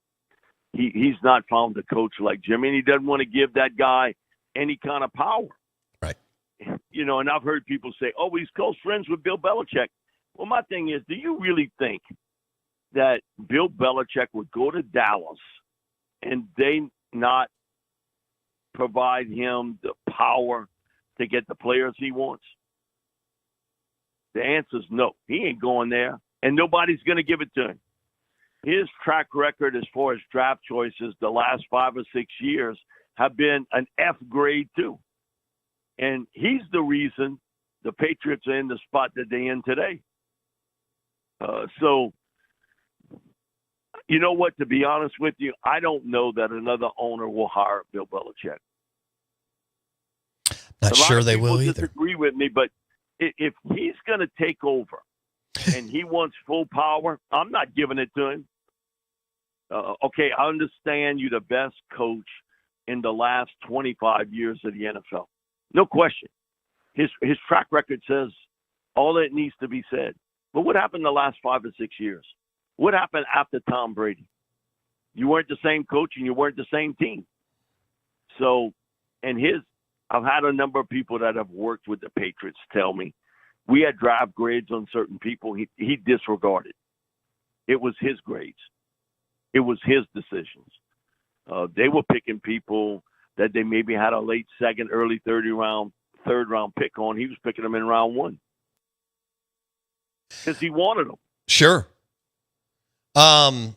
he's not found a coach like Jimmy, and he doesn't want to give that guy any kind of power. Right. And I've heard people say, oh, he's close friends with Bill Belichick. Well, my thing is, do you really think that Bill Belichick would go to Dallas and they not provide him the power to get the players he wants? The answer is no. He ain't going there, and nobody's going to give it to him. His track record as far as draft choices the last 5 or 6 years have been an F grade too. And he's the reason the Patriots are in the spot that they're in today. So, you know what, to be honest with you, I don't know that another owner will hire Bill Belichick. Not sure they will either. Disagree with me, but if he's going to take over and he wants full power, I'm not giving it to him. Okay, I understand you're the best coach in the last 25 years of the NFL. No question. His track record says all that needs to be said. But what happened the last 5 or 6 years? What happened after Tom Brady? You weren't the same coach and you weren't the same team. So, I've had a number of people that have worked with the Patriots tell me we had draft grades on certain people he disregarded. It was his grades. It was his decisions. They were picking people that they maybe had a late second, early third round pick on. He was picking them in round 1 because he wanted them. Sure. All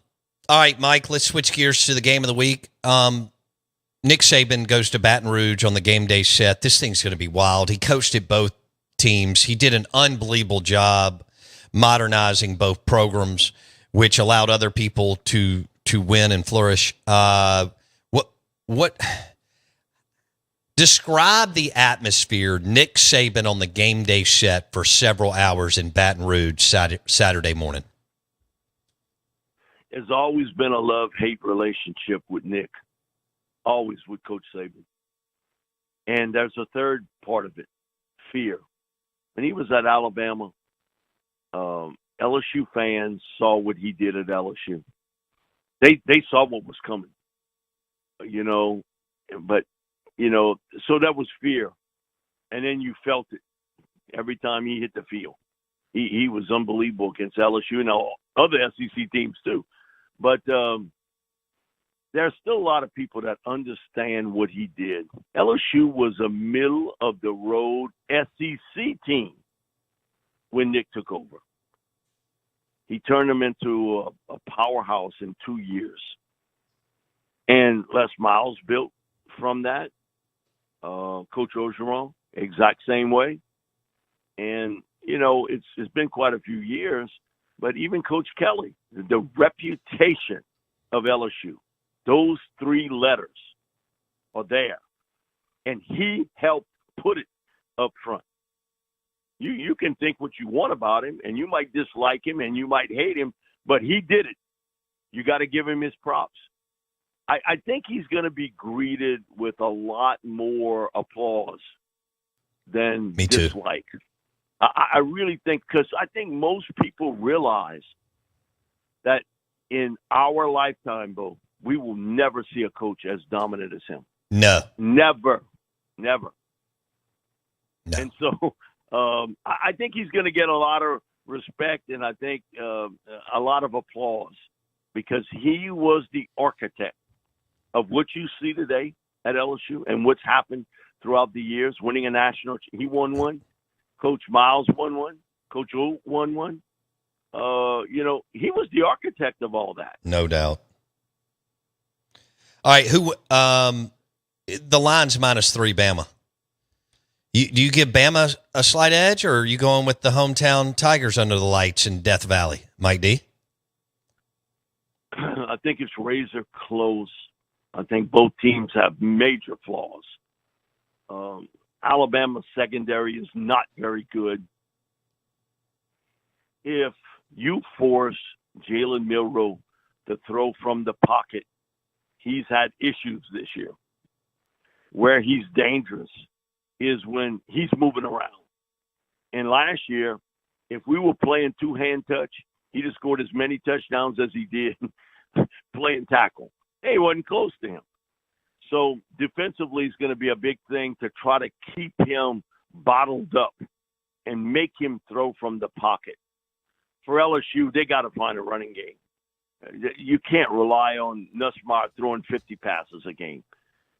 right, Mike, let's switch gears to the game of the week. Nick Saban goes to Baton Rouge on the game day set. This thing's going to be wild. He coached at both teams. He did an unbelievable job modernizing both programs, which allowed other people to win and flourish. What describe the atmosphere Nick Saban on the game day set for several hours in Baton Rouge Saturday morning? There's always been a love-hate relationship with Nick, always with Coach Saban. And there's a third part of it, fear. When he was at Alabama, LSU fans saw what he did at LSU. They saw what was coming, but, so that was fear. And then you felt it every time he hit the field. He was unbelievable against LSU and all other SEC teams too. But there's still a lot of people that understand what he did. LSU was a middle-of-the-road SEC team when Nick took over. He turned them into a powerhouse in 2 years. And Les Miles built from that. Coach Orgeron, exact same way. And, it's been quite a few years. But even Coach Kelly, the reputation of LSU, those 3 letters are there. And he helped put it up front. You can think what you want about him, and you might dislike him, and you might hate him, but he did it. You got to give him his props. I think he's going to be greeted with a lot more applause than dislike. I really think, because I think most people realize that in our lifetime, Bo, we will never see a coach as dominant as him. No. Never. No. And so I think he's going to get a lot of respect and I think a lot of applause because he was the architect of what you see today at LSU and what's happened throughout the years, winning a national. He won one. Coach Miles won one. Coach O won one. He was the architect of all that. No doubt. All right, the line's -3 Bama. Do you give Bama a slight edge, or are you going with the hometown Tigers under the lights in Death Valley, Mike D? I think it's razor close. I think both teams have major flaws. Alabama's secondary is not very good. If you force Jalen Milroe to throw from the pocket, he's had issues this year. Where he's dangerous is when he's moving around. And last year, if we were playing two-hand touch, he'd have scored as many touchdowns as he did playing tackle. He wasn't close to him. So defensively is going to be a big thing to try to keep him bottled up and make him throw from the pocket. For LSU, they got to find a running game. You can't rely on Nussmeier throwing 50 passes a game.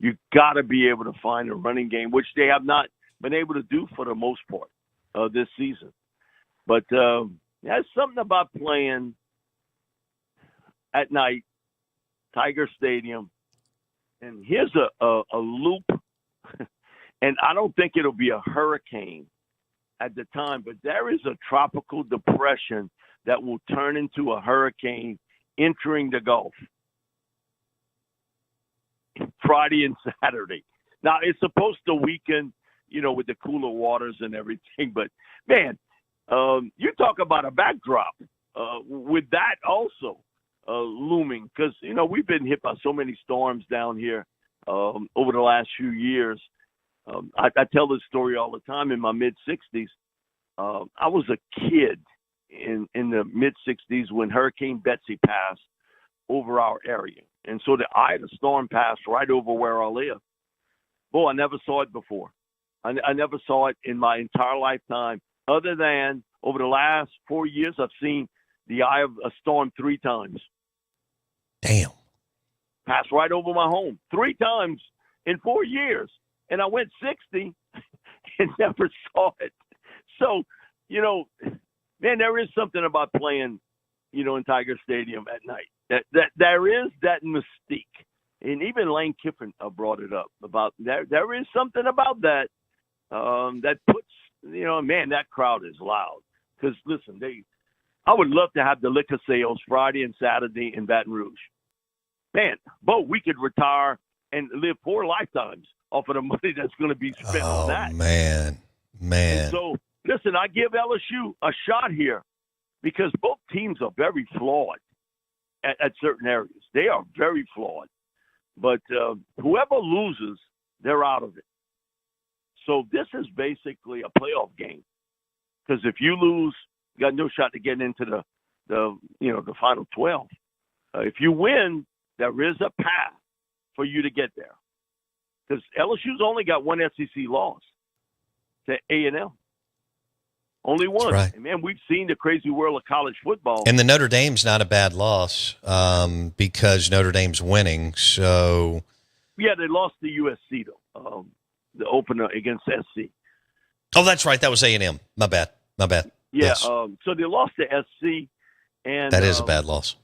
You got to be able to find a running game, which they have not been able to do for the most part this season. But there's something about playing at night, Tiger Stadium, and here's a loop, and I don't think it'll be a hurricane at the time, but there is a tropical depression that will turn into a hurricane entering the Gulf Friday and Saturday. Now, it's supposed to weaken, with the cooler waters and everything, but, man, You talk about a backdrop with that also looming, because we've been hit by so many storms down here over the last few years. I tell this story all the time. In my mid-60s, I was a kid in the mid-60s when Hurricane Betsy passed over our area. And so the eye of the storm passed right over where I live. Boy, I never saw it before. I never saw it in my entire lifetime, other than over the last 4 years, I've seen the eye of a storm 3 times. Damn. Passed right over my home 3 times in 4 years. And I went 60 and never saw it. So, man, there is something about playing, in Tiger Stadium at night. That there is that mystique. And even Lane Kiffin brought it up about that. There is something about that that puts, man, that crowd is loud. Because, listen, I would love to have the liquor sales Friday and Saturday in Baton Rouge. Man, Bo, we could retire and live 4 lifetimes off of the money that's going to be spent on that. Man. And so, listen, I give LSU a shot here because both teams are very flawed at certain areas. They are very flawed. But whoever loses, they're out of it. So this is basically a playoff game. Because if you lose, you got no shot to get into the final 12. If you win, there is a path for you to get there. Because LSU's only got one SEC loss to A&M. Only one. That's right. And, man, we've seen the crazy world of college football. And the Notre Dame's not a bad loss because Notre Dame's winning. So, yeah, they lost to USC, though, the opener against SC. Oh, that's right. That was A&M. My bad. Yeah, Yes. So they lost to SC. And that is a bad loss.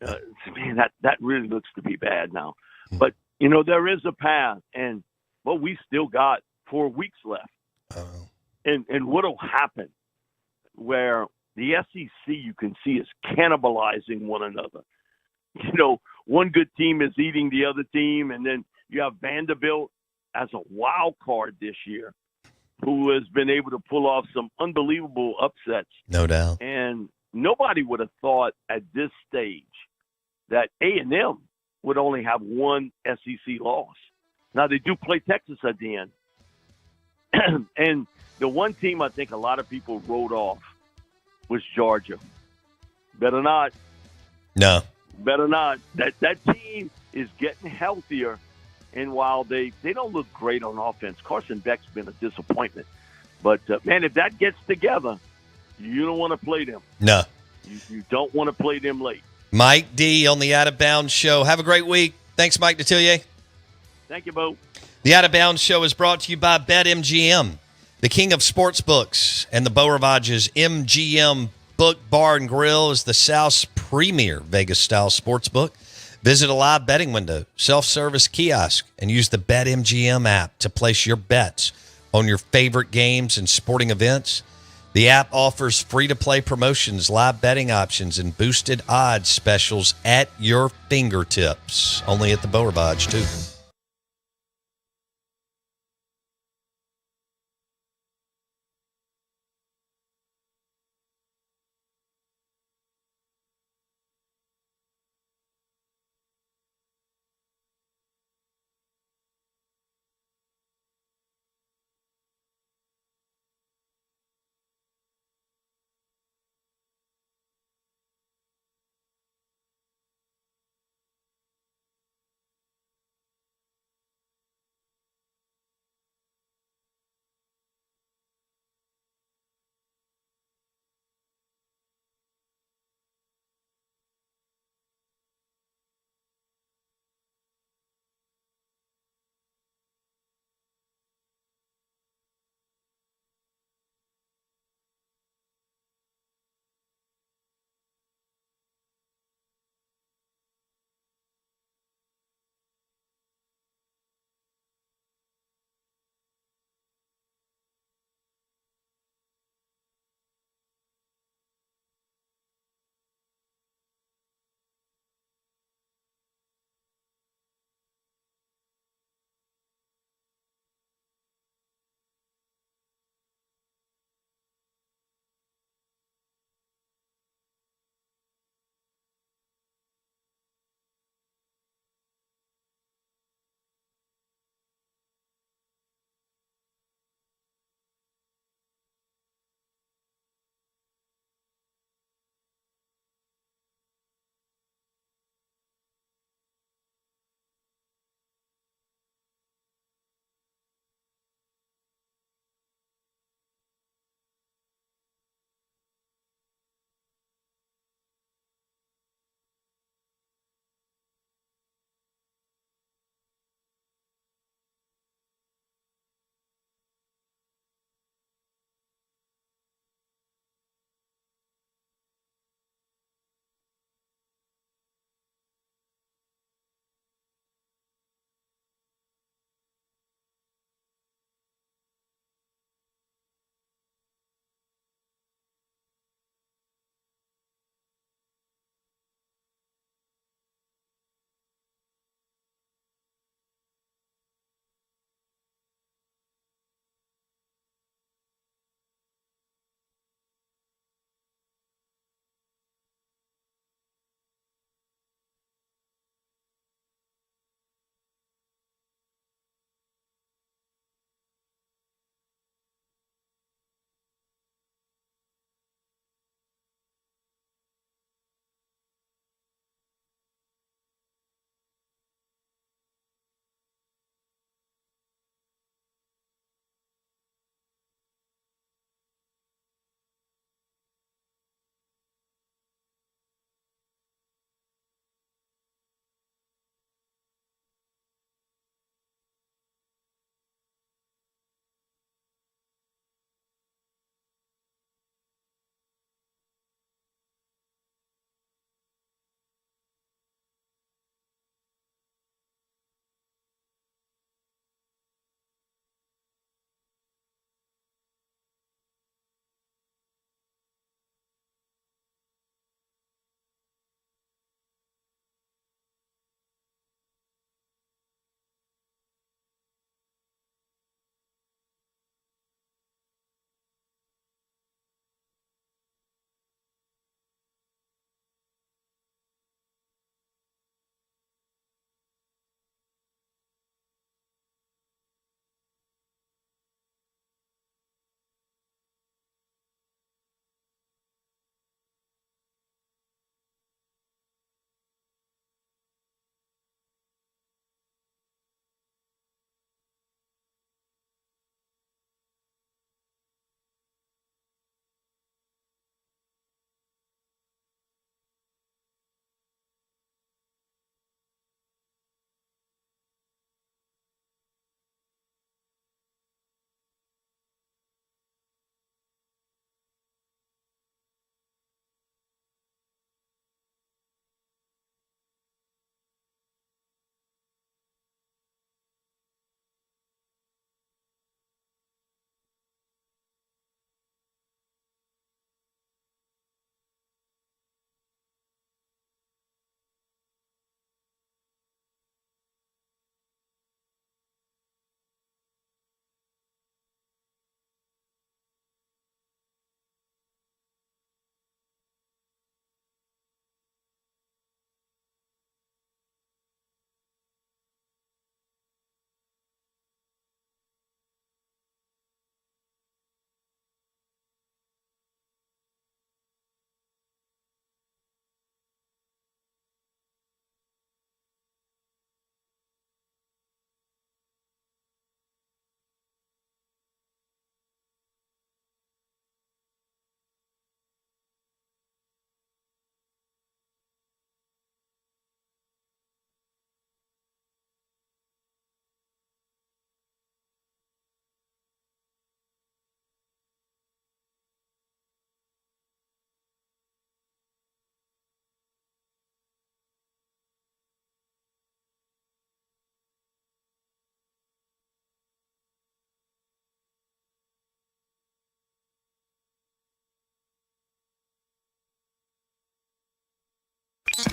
Man, that really looks to be bad now. But, there is a path. And, well, we still got 4 weeks left. And what will happen where the SEC, you can see, is cannibalizing one another. One good team is eating the other team, and then you have Vanderbilt as a wild card this year who has been able to pull off some unbelievable upsets. No doubt. And nobody would have thought at this stage that A&M would only have one SEC loss. Now, they do play Texas at the end. And the one team I think a lot of people wrote off was Georgia. Better not. No. Better not. That team is getting healthier, and while they don't look great on offense, Carson Beck's been a disappointment. But, man, if that gets together, you don't want to play them. No. You don't want to play them late. Mike D. on the Out of Bounds Show. Have a great week. Thanks, Mike Detillier. Thank you, Bo. The Out of Bounds Show is brought to you by BetMGM, the king of sports books, and the Beau Ravage's MGM Book Bar and Grill is the South's premier Vegas-style sports book. Visit a live betting window, self-service kiosk, and use the BetMGM app to place your bets on your favorite games and sporting events. The app offers free-to-play promotions, live betting options, and boosted odds specials at your fingertips. Only at the Beau Rivage, too.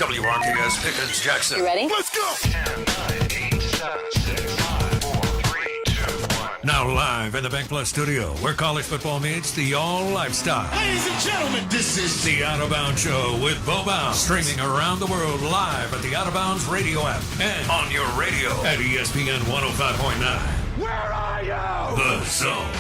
WRKS Pickens Jackson. You ready? Let's go. 10, 9, 8, 7, 6, 5, 4, 3, 2, 1. Now live in the Bank Plus studio, where college football meets the all lifestyle. Ladies and gentlemen, this is The Out of Bounds Show with Bo Bounds, streaming around the world live at the Out of Bounds radio app and on your radio at ESPN 105.9. Where Are You? The Zone.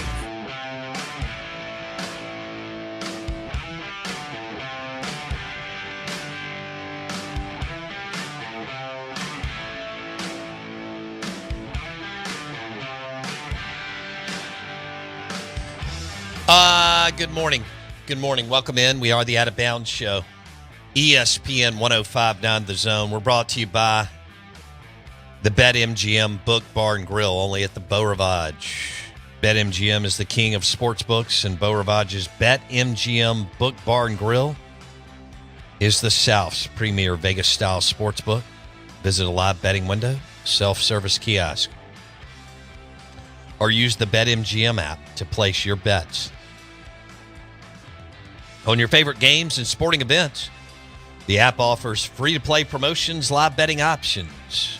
Good morning. Good morning. Welcome in. We are the Out of Bounds Show. ESPN 105.9 The Zone. We're brought to you by the BetMGM Book Bar and Grill, only at the Beau Rivage. BetMGM is the king of sports books, and Beau Rivage's BetMGM Book Bar and Grill is the South's premier Vegas-style sports book. Visit a live betting window, self-service kiosk, or use the BetMGM app to place your bets on your favorite games and sporting events. The app offers free-to-play promotions, live betting options,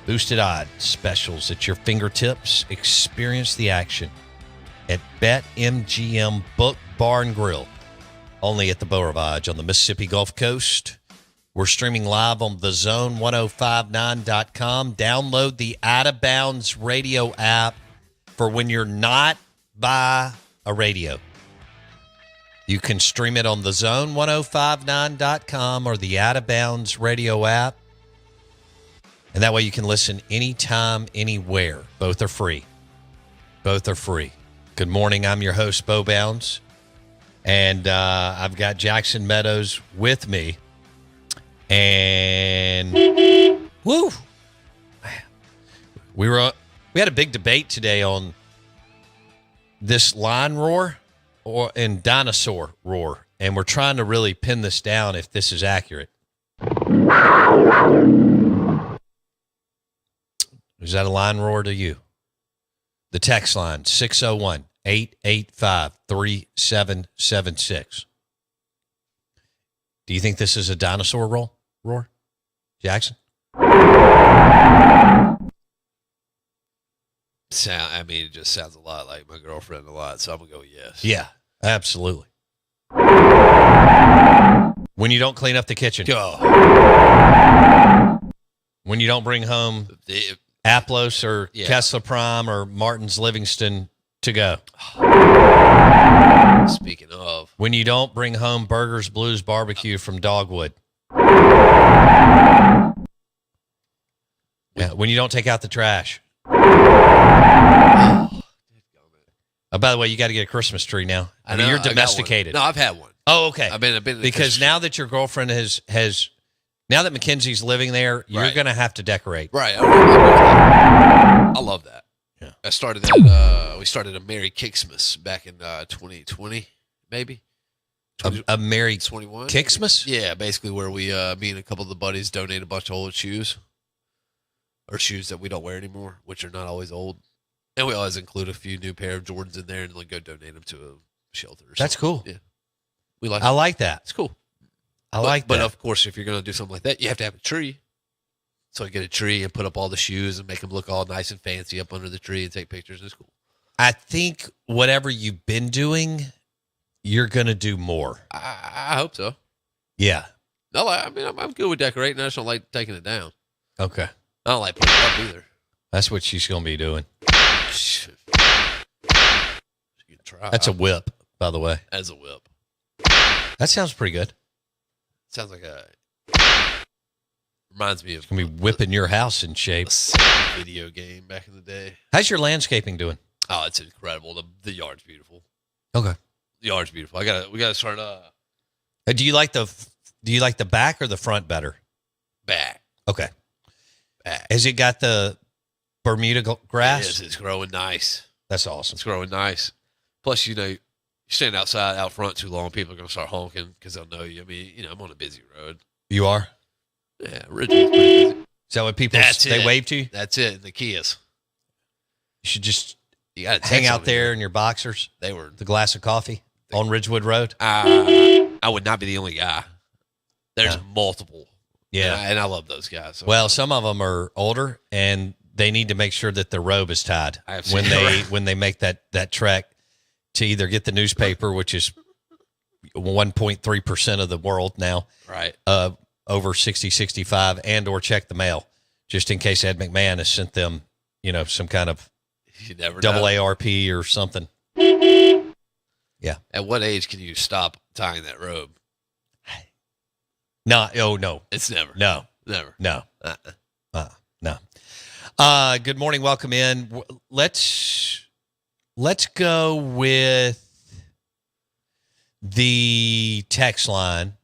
boosted odds, specials at your fingertips. Experience the action at BetMGM Book Bar and Grill, only at the Beau Rivage on the Mississippi Gulf Coast. We're streaming live on thezone1059.com. Download the Out of Bounds radio app for when you're not by a radio. You can stream it on thezone1059.com or the Out of Bounds radio app. And that way you can listen anytime, anywhere. Both are free. Both are free. Good morning. I'm your host, Bo Bounds. And I've got Jackson Meadows with me. And woo! We had a big debate today on this line roar and dinosaur roar, and we're trying to really pin this down if this is accurate. Is that a line roar to you? The text line, 601-885-3776. Do you think this is a dinosaur roar? Jackson? It just sounds a lot like my girlfriend a lot, so I'm going to go yes. Yeah, absolutely. When you don't clean up the kitchen. When you don't bring home Aplos or Kessler Prime or Martin's Livingston to go. Speaking of. When you don't bring home Burgers Blues Barbecue from Dogwood. Yeah, when you don't take out the trash. Oh, by the way, you got to get a Christmas tree now. I mean, you're domesticated. No, I've had one. Oh, okay. I've been because now that your girlfriend has now that Mackenzie's living there, you're going to have to decorate. Right. I love that. Yeah. I started that. We started a Merry Kicksmas back in 2020, maybe. A Merry 21 Kicksmas? Yeah, basically where we, me and a couple of the buddies donate a bunch of old shoes. Or shoes that we don't wear anymore, which are not always old. And we always include a few new pair of Jordans in there and go donate them to a shelter or something. That's cool. Yeah. I like that. It's cool. But of course, if you're going to do something like that, you have to have a tree. So you get a tree and put up all the shoes and make them look all nice and fancy up under the tree and take pictures. It's cool. I think whatever you've been doing, you're going to do more. I hope so. Yeah. No, I'm good with decorating. I just don't like taking it down. Okay. I don't like putting it up either. That's what she's going to be doing. You can try. That's a whip, by the way. As a whip. That sounds pretty good. Sounds like reminds me of going to be whipping your house in shape. A video game back in the day. How's your landscaping doing? Oh, it's incredible. The yard's beautiful. Okay. The yard's beautiful. We got to start Do you like the back or the front better? Back. Okay. Back. Has it got the Bermuda grass? It is. It's growing nice. That's awesome. It's growing nice. Plus, you stand out front too long, people are going to start honking because they'll know you. I mean, I'm on a busy road. You are? Yeah, Ridgeway's pretty busy. Is that what people they wave to you? That's it. And the Kias. You should just you gotta hang out there in your boxers. They were the glass of coffee on Ridgewood Road. I would not be the only guy. There's multiple Yeah. And I love those guys. So Well, some of them are older, and they need to make sure that their robe is tied when they make that trek to either get the newspaper, which is 1.3% of the world now, right? Over 60, 65, and or check the mail, just in case Ed McMahon has sent them, some kind of You never double know. ARP or something. Yeah. At what age can you stop tying that robe? No. Oh, no. It's never. No. Never. No. Uh-uh. No. Good morning. Welcome in. Let's go with the text line,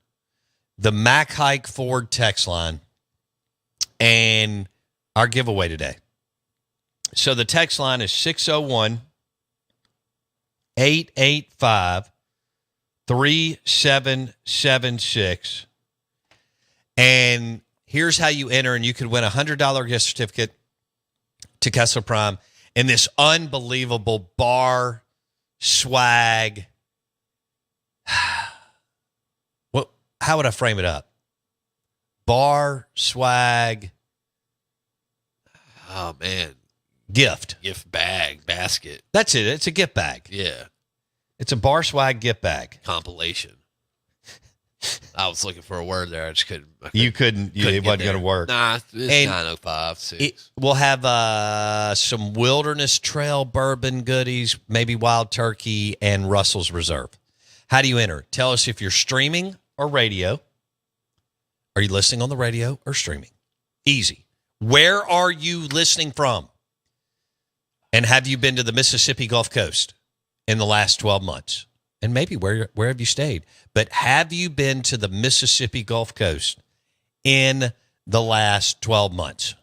the Mac Hike Ford text line, and our giveaway today. So the text line is 601-885-3776. And here's how you enter, and you could win a $100 gift certificate to Kessler Prime and this unbelievable bar swag. What? How would I frame it up? Bar swag Oh man, gift. gift bag basket. That's it. It's a gift bag. Yeah, It's a bar swag gift bag. compilation. I was looking for a word there. I just couldn't. You couldn't. couldn't It get wasn't there. going to work. Nah, it's And 9:05. 6. We'll have some Wilderness Trail bourbon goodies, maybe Wild Turkey, and Russell's Reserve. How do you enter? Tell us if you're streaming or radio. Are you listening on the radio or streaming? Easy. Where are you listening from? And have you been to the Mississippi Gulf Coast in the last 12 months? And maybe where have you stayed? But have you been to the Mississippi Gulf Coast in the last 12 months?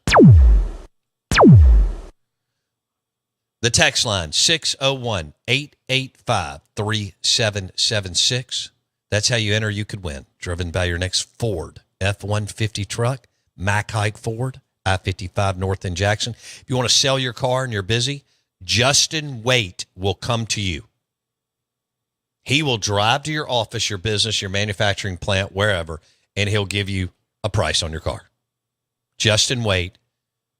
The text line, 601-885-3776. That's how you enter. You could win. Driven by your next Ford F-150 truck, Mac Hike Ford, I-55 North in Jackson. If you want to sell your car and you're busy, Justin Waite will come to you. He will drive to your office, your business, your manufacturing plant, wherever, and he'll give you a price on your car. Justin Waite,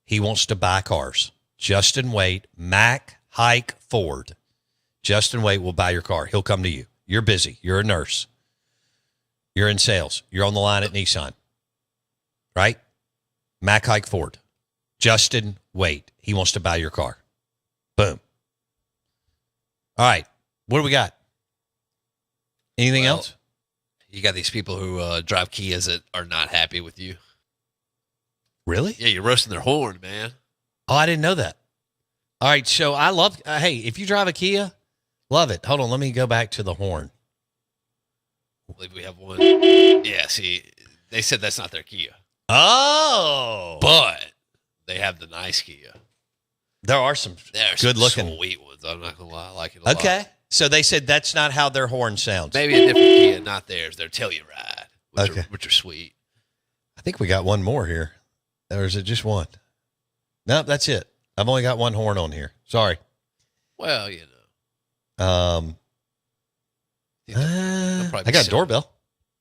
he wants to buy cars. Justin Waite, Mac Hike Ford. Justin Waite will buy your car. He'll come to you. You're busy. You're a nurse. You're in sales. You're on the line at Nissan. Right? Mac Hike Ford. Justin Waite. He wants to buy your car. Boom. All right. What do we got? Anything else? You got these people who drive Kias that are not happy with you. Really? Yeah, you're roasting their horn, man. Oh, I didn't know that. All right. So I love, hey, if you drive a Kia, love it. Hold on. Let me go back to the horn. I believe we have one. Yeah, see, they said that's not their Kia. Oh. But they have the nice Kia. There are some There's good some looking. sweet ones. I'm not going to lie. I like it a lot. Okay. So they said that's not how their horn sounds. Maybe a different Kia, not theirs. They're Telluride, which are sweet. I think we got one more here. Or is it just one? No, that's it. I've only got one horn on here. Sorry. Well, you know. They'll probably I be got a similar. doorbell.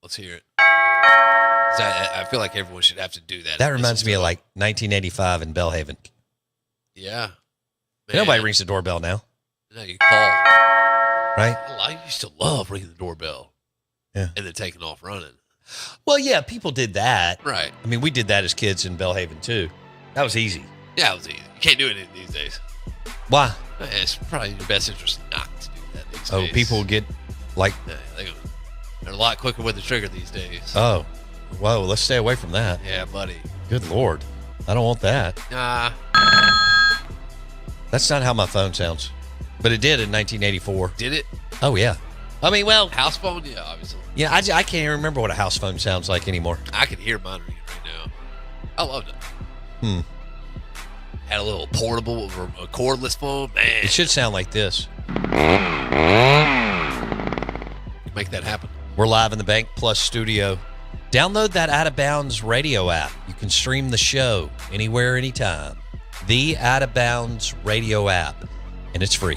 Let's hear it. I feel like everyone should have to do that. That reminds me of like 1985 in Bellhaven. Yeah. Nobody Man. rings the doorbell now, No, you call. right? I used to love ringing the doorbell. Yeah. And then taking off running. Well, yeah, people did that. Right. I mean, we did that as kids in Bellhaven too. That was easy. Yeah, it was easy. You can't do it these days. Why? It's probably in your best interest not to do that these Oh, days. people get like, Yeah, they're a lot quicker with the trigger these days. oh, whoa, let's stay away from that. Yeah, buddy. Good Lord. I don't want that. Nah. That's not how my phone sounds. But it did in 1984. Did it? Oh, yeah. I mean, well, House phone? Yeah, obviously. yeah, I can't even remember what a house phone sounds like anymore. I can hear mine ringing right now. I loved it. Hmm. Had a little portable, a cordless phone. Man, It should sound like this. make that happen. We're live in the Bank Plus studio. Download that Out of Bounds radio app. You can stream the show anywhere, anytime. The Out of Bounds radio app, and it's free.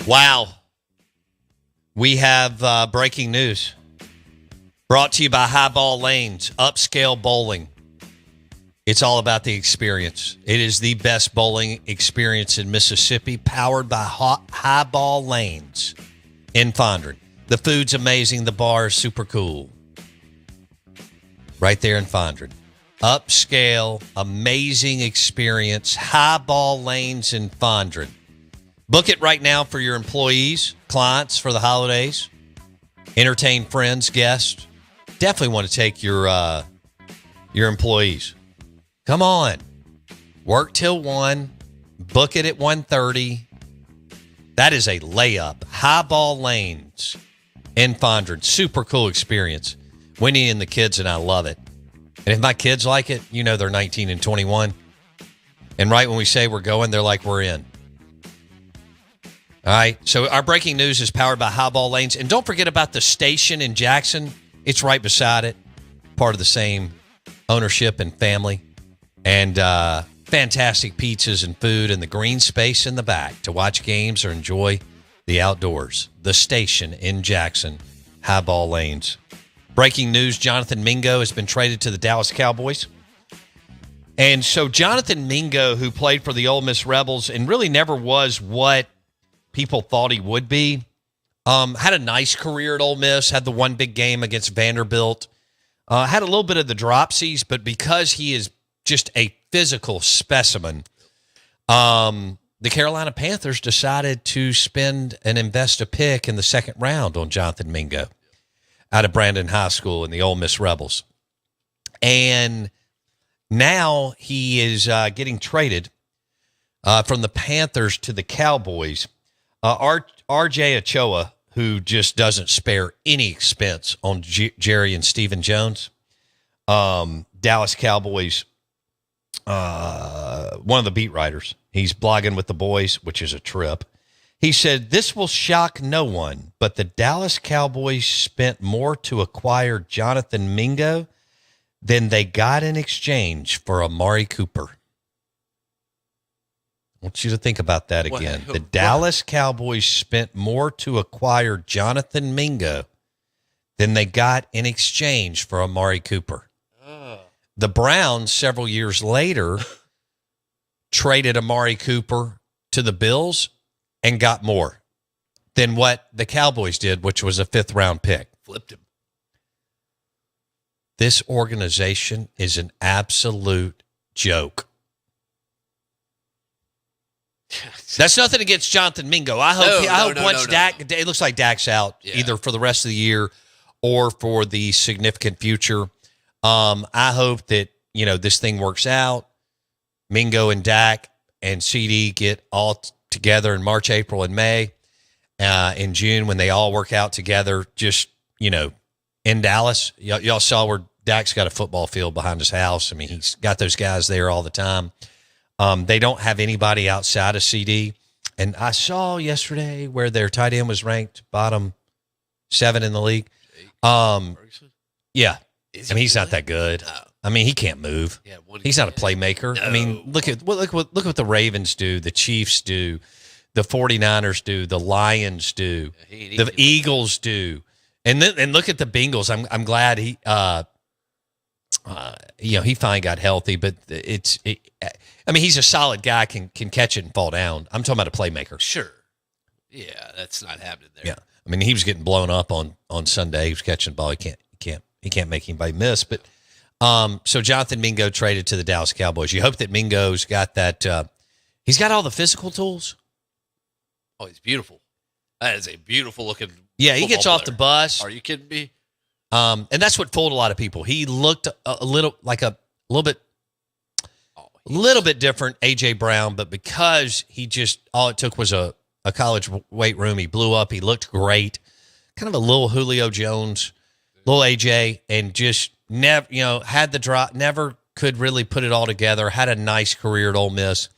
Wow. We have breaking news. Brought to you by Highball Lanes, upscale bowling. It's all about the experience. It is the best bowling experience in Mississippi, powered by Highball Lanes in Fondren. The food's amazing. The bar is super cool. Right there in Fondren. Upscale, amazing experience. Highball Lanes in Fondren. Book it right now for your employees, clients for the holidays. Entertain friends, guests. Definitely want to take your employees. Come on. Work till 1. Book it at 1:30. That is a layup. Highball Lanes in Fondren. Super cool experience. Winnie and the kids and I love it. And if my kids like it, you know they're 19 and 21. And right when we say we're going, they're like, we're in. All right. So our breaking news is powered by Highball Lanes. And don't forget about the station in Jackson. It's right beside it. Part of the same ownership and family. And fantastic pizzas and food and the green space in the back to watch games or enjoy the outdoors. The station in Jackson, Highball Lanes. Breaking news, Jonathan Mingo has been traded to the Dallas Cowboys. And so Jonathan Mingo, who played for the Ole Miss Rebels and really never was what people thought he would be, had a nice career at Ole Miss, had the one big game against Vanderbilt, had a little bit of the dropsies, but because he is just a physical specimen, the Carolina Panthers decided to spend and invest a pick in the second round on Jonathan Mingo out of Brandon High School in the Ole Miss Rebels. And now he is getting traded from the Panthers to the Cowboys. R.J. Ochoa, who just doesn't spare any expense on Jerry and Stephen Jones, Dallas Cowboys, one of the beat writers. He's blogging with the boys, which is a trip. He said, "This will shock no one, but the Dallas Cowboys spent more to acquire Jonathan Mingo than they got in exchange for Amari Cooper." I want you to think about that again. The Dallas Cowboys spent more to acquire Jonathan Mingo than they got in exchange for Amari Cooper. The Browns, several years later, traded Amari Cooper to the Bills and got more than what the Cowboys did, which was a 5th-round pick. Flipped him. This organization is an absolute joke. That's nothing against Jonathan Mingo. I hope once Dak, it looks like Dak's out either for the rest of the year or for the significant future. I hope that, this thing works out. Mingo and Dak and CD get all together in March, April, and May. In June, when they all work out together, just, in Dallas. Y'all saw where Dak's got a football field behind his house. I mean, he's got those guys there all the time. They don't have anybody outside of CD. And I saw yesterday where their tight end was ranked bottom 7 in the league. Yeah. He's not that good. No. I mean, he can't move. Yeah, he's not a playmaker. No. I mean, look what the Ravens do, the Chiefs do, the 49ers do, the Lions do, the Eagles do. And look at the Bengals. I'm glad he he finally got healthy, but he's a solid guy, can catch it and fall down. I'm talking about a playmaker. Sure. Yeah, that's not happening there. Yeah. I mean, he was getting blown up on Sunday. He was catching the ball. He can't make anybody miss. But so Jonathan Mingo traded to the Dallas Cowboys. You hope that Mingo's got that. He's got all the physical tools. Oh, he's beautiful. That is a beautiful looking. Yeah, he gets off the bus. Are you kidding me? And that's what fooled a lot of people. He looked a little bit different, A.J. Brown, but because he just, all it took was a college weight room, he blew up. He looked great. Kind of a little Julio Jones, little A.J., and just never, had the drop, never could really put it all together, had a nice career at Ole Miss.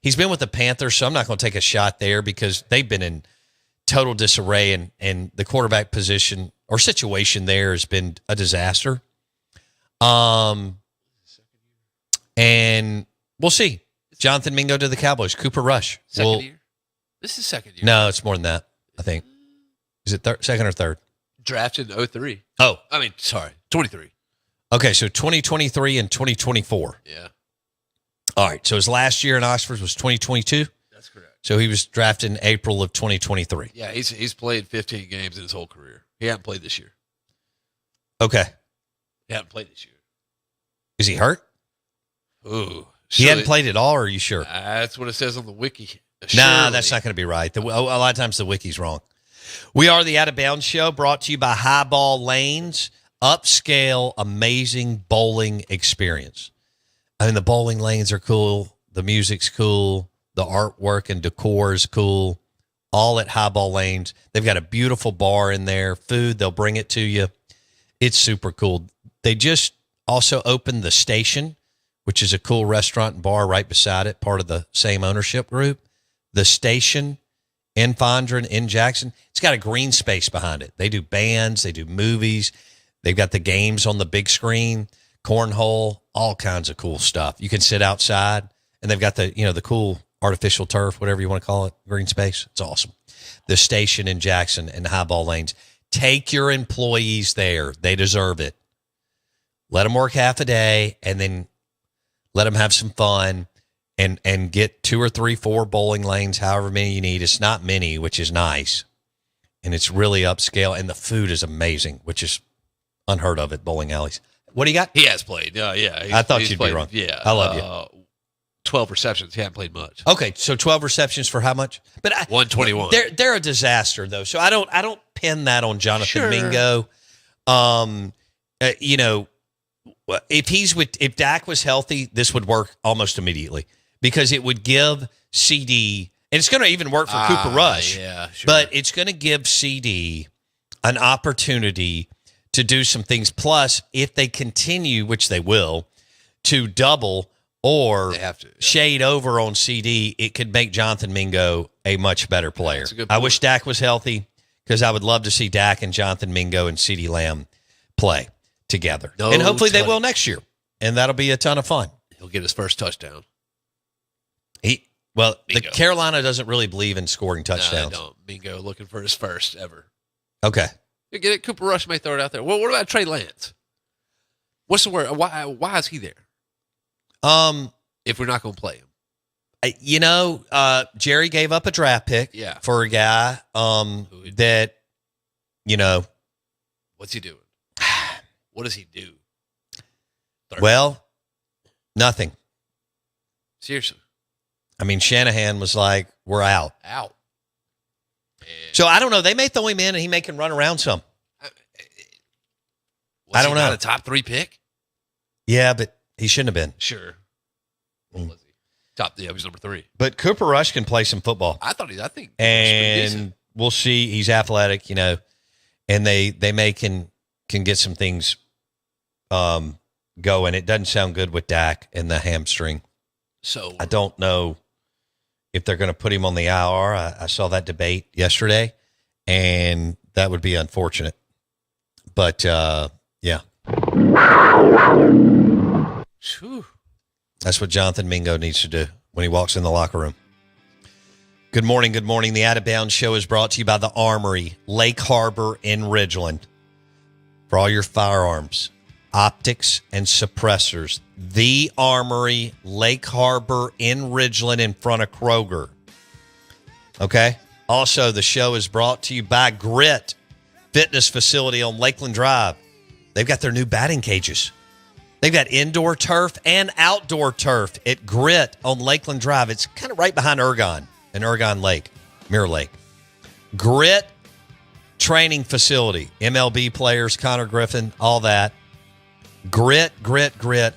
He's been with the Panthers, so I'm not going to take a shot there because they've been in total disarray, and the quarterback position or situation there has been a disaster. And we'll see. Jonathan Mingo to the Cowboys. Cooper Rush. Second year? This is second year. No, it's more than that, I think. Is it second or third? Drafted in 03. Oh. I mean, sorry, 23. Okay, so 2023 and 2024. Yeah. All right, so his last year in Oxford was 2022? That's correct. So he was drafted in April of 2023. Yeah, he's played 15 games in his whole career. He hasn't played this year. Okay. He hasn't played this year. Is he hurt? Ooh. He hadn't played at all, or are you sure? That's what it says on the wiki. Nah, that's not going to be right. A lot of times the wiki's wrong. We are the Out of Bounds Show, brought to you by Highball Lanes, upscale, amazing bowling experience. I mean, the bowling lanes are cool. The music's cool. The artwork and decor is cool. All at Highball Lanes. They've got a beautiful bar in there. Food, they'll bring it to you. It's super cool. They just also opened the Station, which is a cool restaurant and bar right beside it, part of the same ownership group. The Station in Fondren, in Jackson. It's got a green space behind it. They do bands. They do movies. They've got the games on the big screen, cornhole, all kinds of cool stuff. You can sit outside, and they've got the cool artificial turf, whatever you want to call it, green space. It's awesome. The Station in Jackson and Highball Lanes. Take your employees there. They deserve it. Let them work half a day, and then let them have some fun and get 2 or 3, 4 bowling lanes, however many you need. It's not many, which is nice. And it's really upscale, and the food is amazing, which is unheard of at bowling alleys. What do you got? He has played. Yeah. I thought you'd be wrong. Yeah. I love you. 12 receptions. He hasn't played much. Okay, so 12 receptions for how much? But 121. They're a disaster though. So I don't pin that on Jonathan Sure. Mingo. If Dak was healthy, this would work almost immediately because it would give CD, and it's going to even work for Cooper Rush. Yeah, sure. But it's going to give CD an opportunity to do some things. Plus, if they continue, which they will, to double or They have to, yeah. shade over on CD, it could make Jonathan Mingo a much better player. That's a good I point. wish Dak was healthy because I would love to see Dak and Jonathan Mingo and CD Lamb play together. No and hopefully they telling. will next year. And that'll be a ton of fun. He'll get his first touchdown. The Mingo. Carolina doesn't really believe in scoring touchdowns. No, I don't. Mingo looking for his first ever. Okay. You get it. Cooper Rush may throw it out there. Well, what about Trey Lance? What's the word? Why is he there? If we're not going to play him. Jerry gave up a draft pick Yeah. for a guy that, What's he doing? What does he do? well, nothing. Seriously. I mean, Shanahan was like, we're out. Out. So I don't know. They may throw him in and he may can run around some. I don't know. Not a top 3 pick? Yeah, but he shouldn't have been. Sure. What was he? He was number 3. But Cooper Rush can play some football. I think. He was pretty And decent. we'll see. He's athletic, and they may can get some things going. It doesn't sound good with Dak and the hamstring. So I don't know if they're going to put him on the IR. I saw that debate yesterday, and that would be unfortunate. But, yeah. Whew. That's what Jonathan Mingo needs to do when he walks in the locker room. Good morning. Good morning. The Out of Bounds Show is brought to you by the Armory, Lake Harbor in Ridgeland. For all your firearms, optics, and suppressors, the Armory, Lake Harbor in Ridgeland in front of Kroger. Okay? Also, the show is brought to you by Grit Fitness Facility on Lakeland Drive. They've got their new batting cages. They've got indoor turf and outdoor turf at Grit on Lakeland Drive. It's kind of right behind Ergon and Ergon Lake, Mirror Lake. Grit Training Facility, MLB players, Connor Griffin, all that. Grit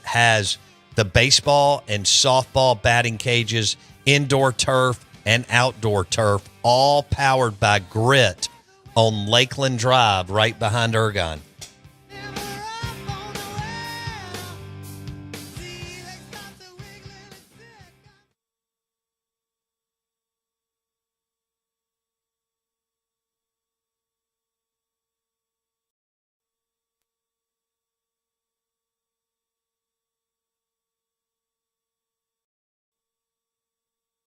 has the baseball and softball batting cages, indoor turf and outdoor turf, all powered by Grit on Lakeland Drive right behind Ergon.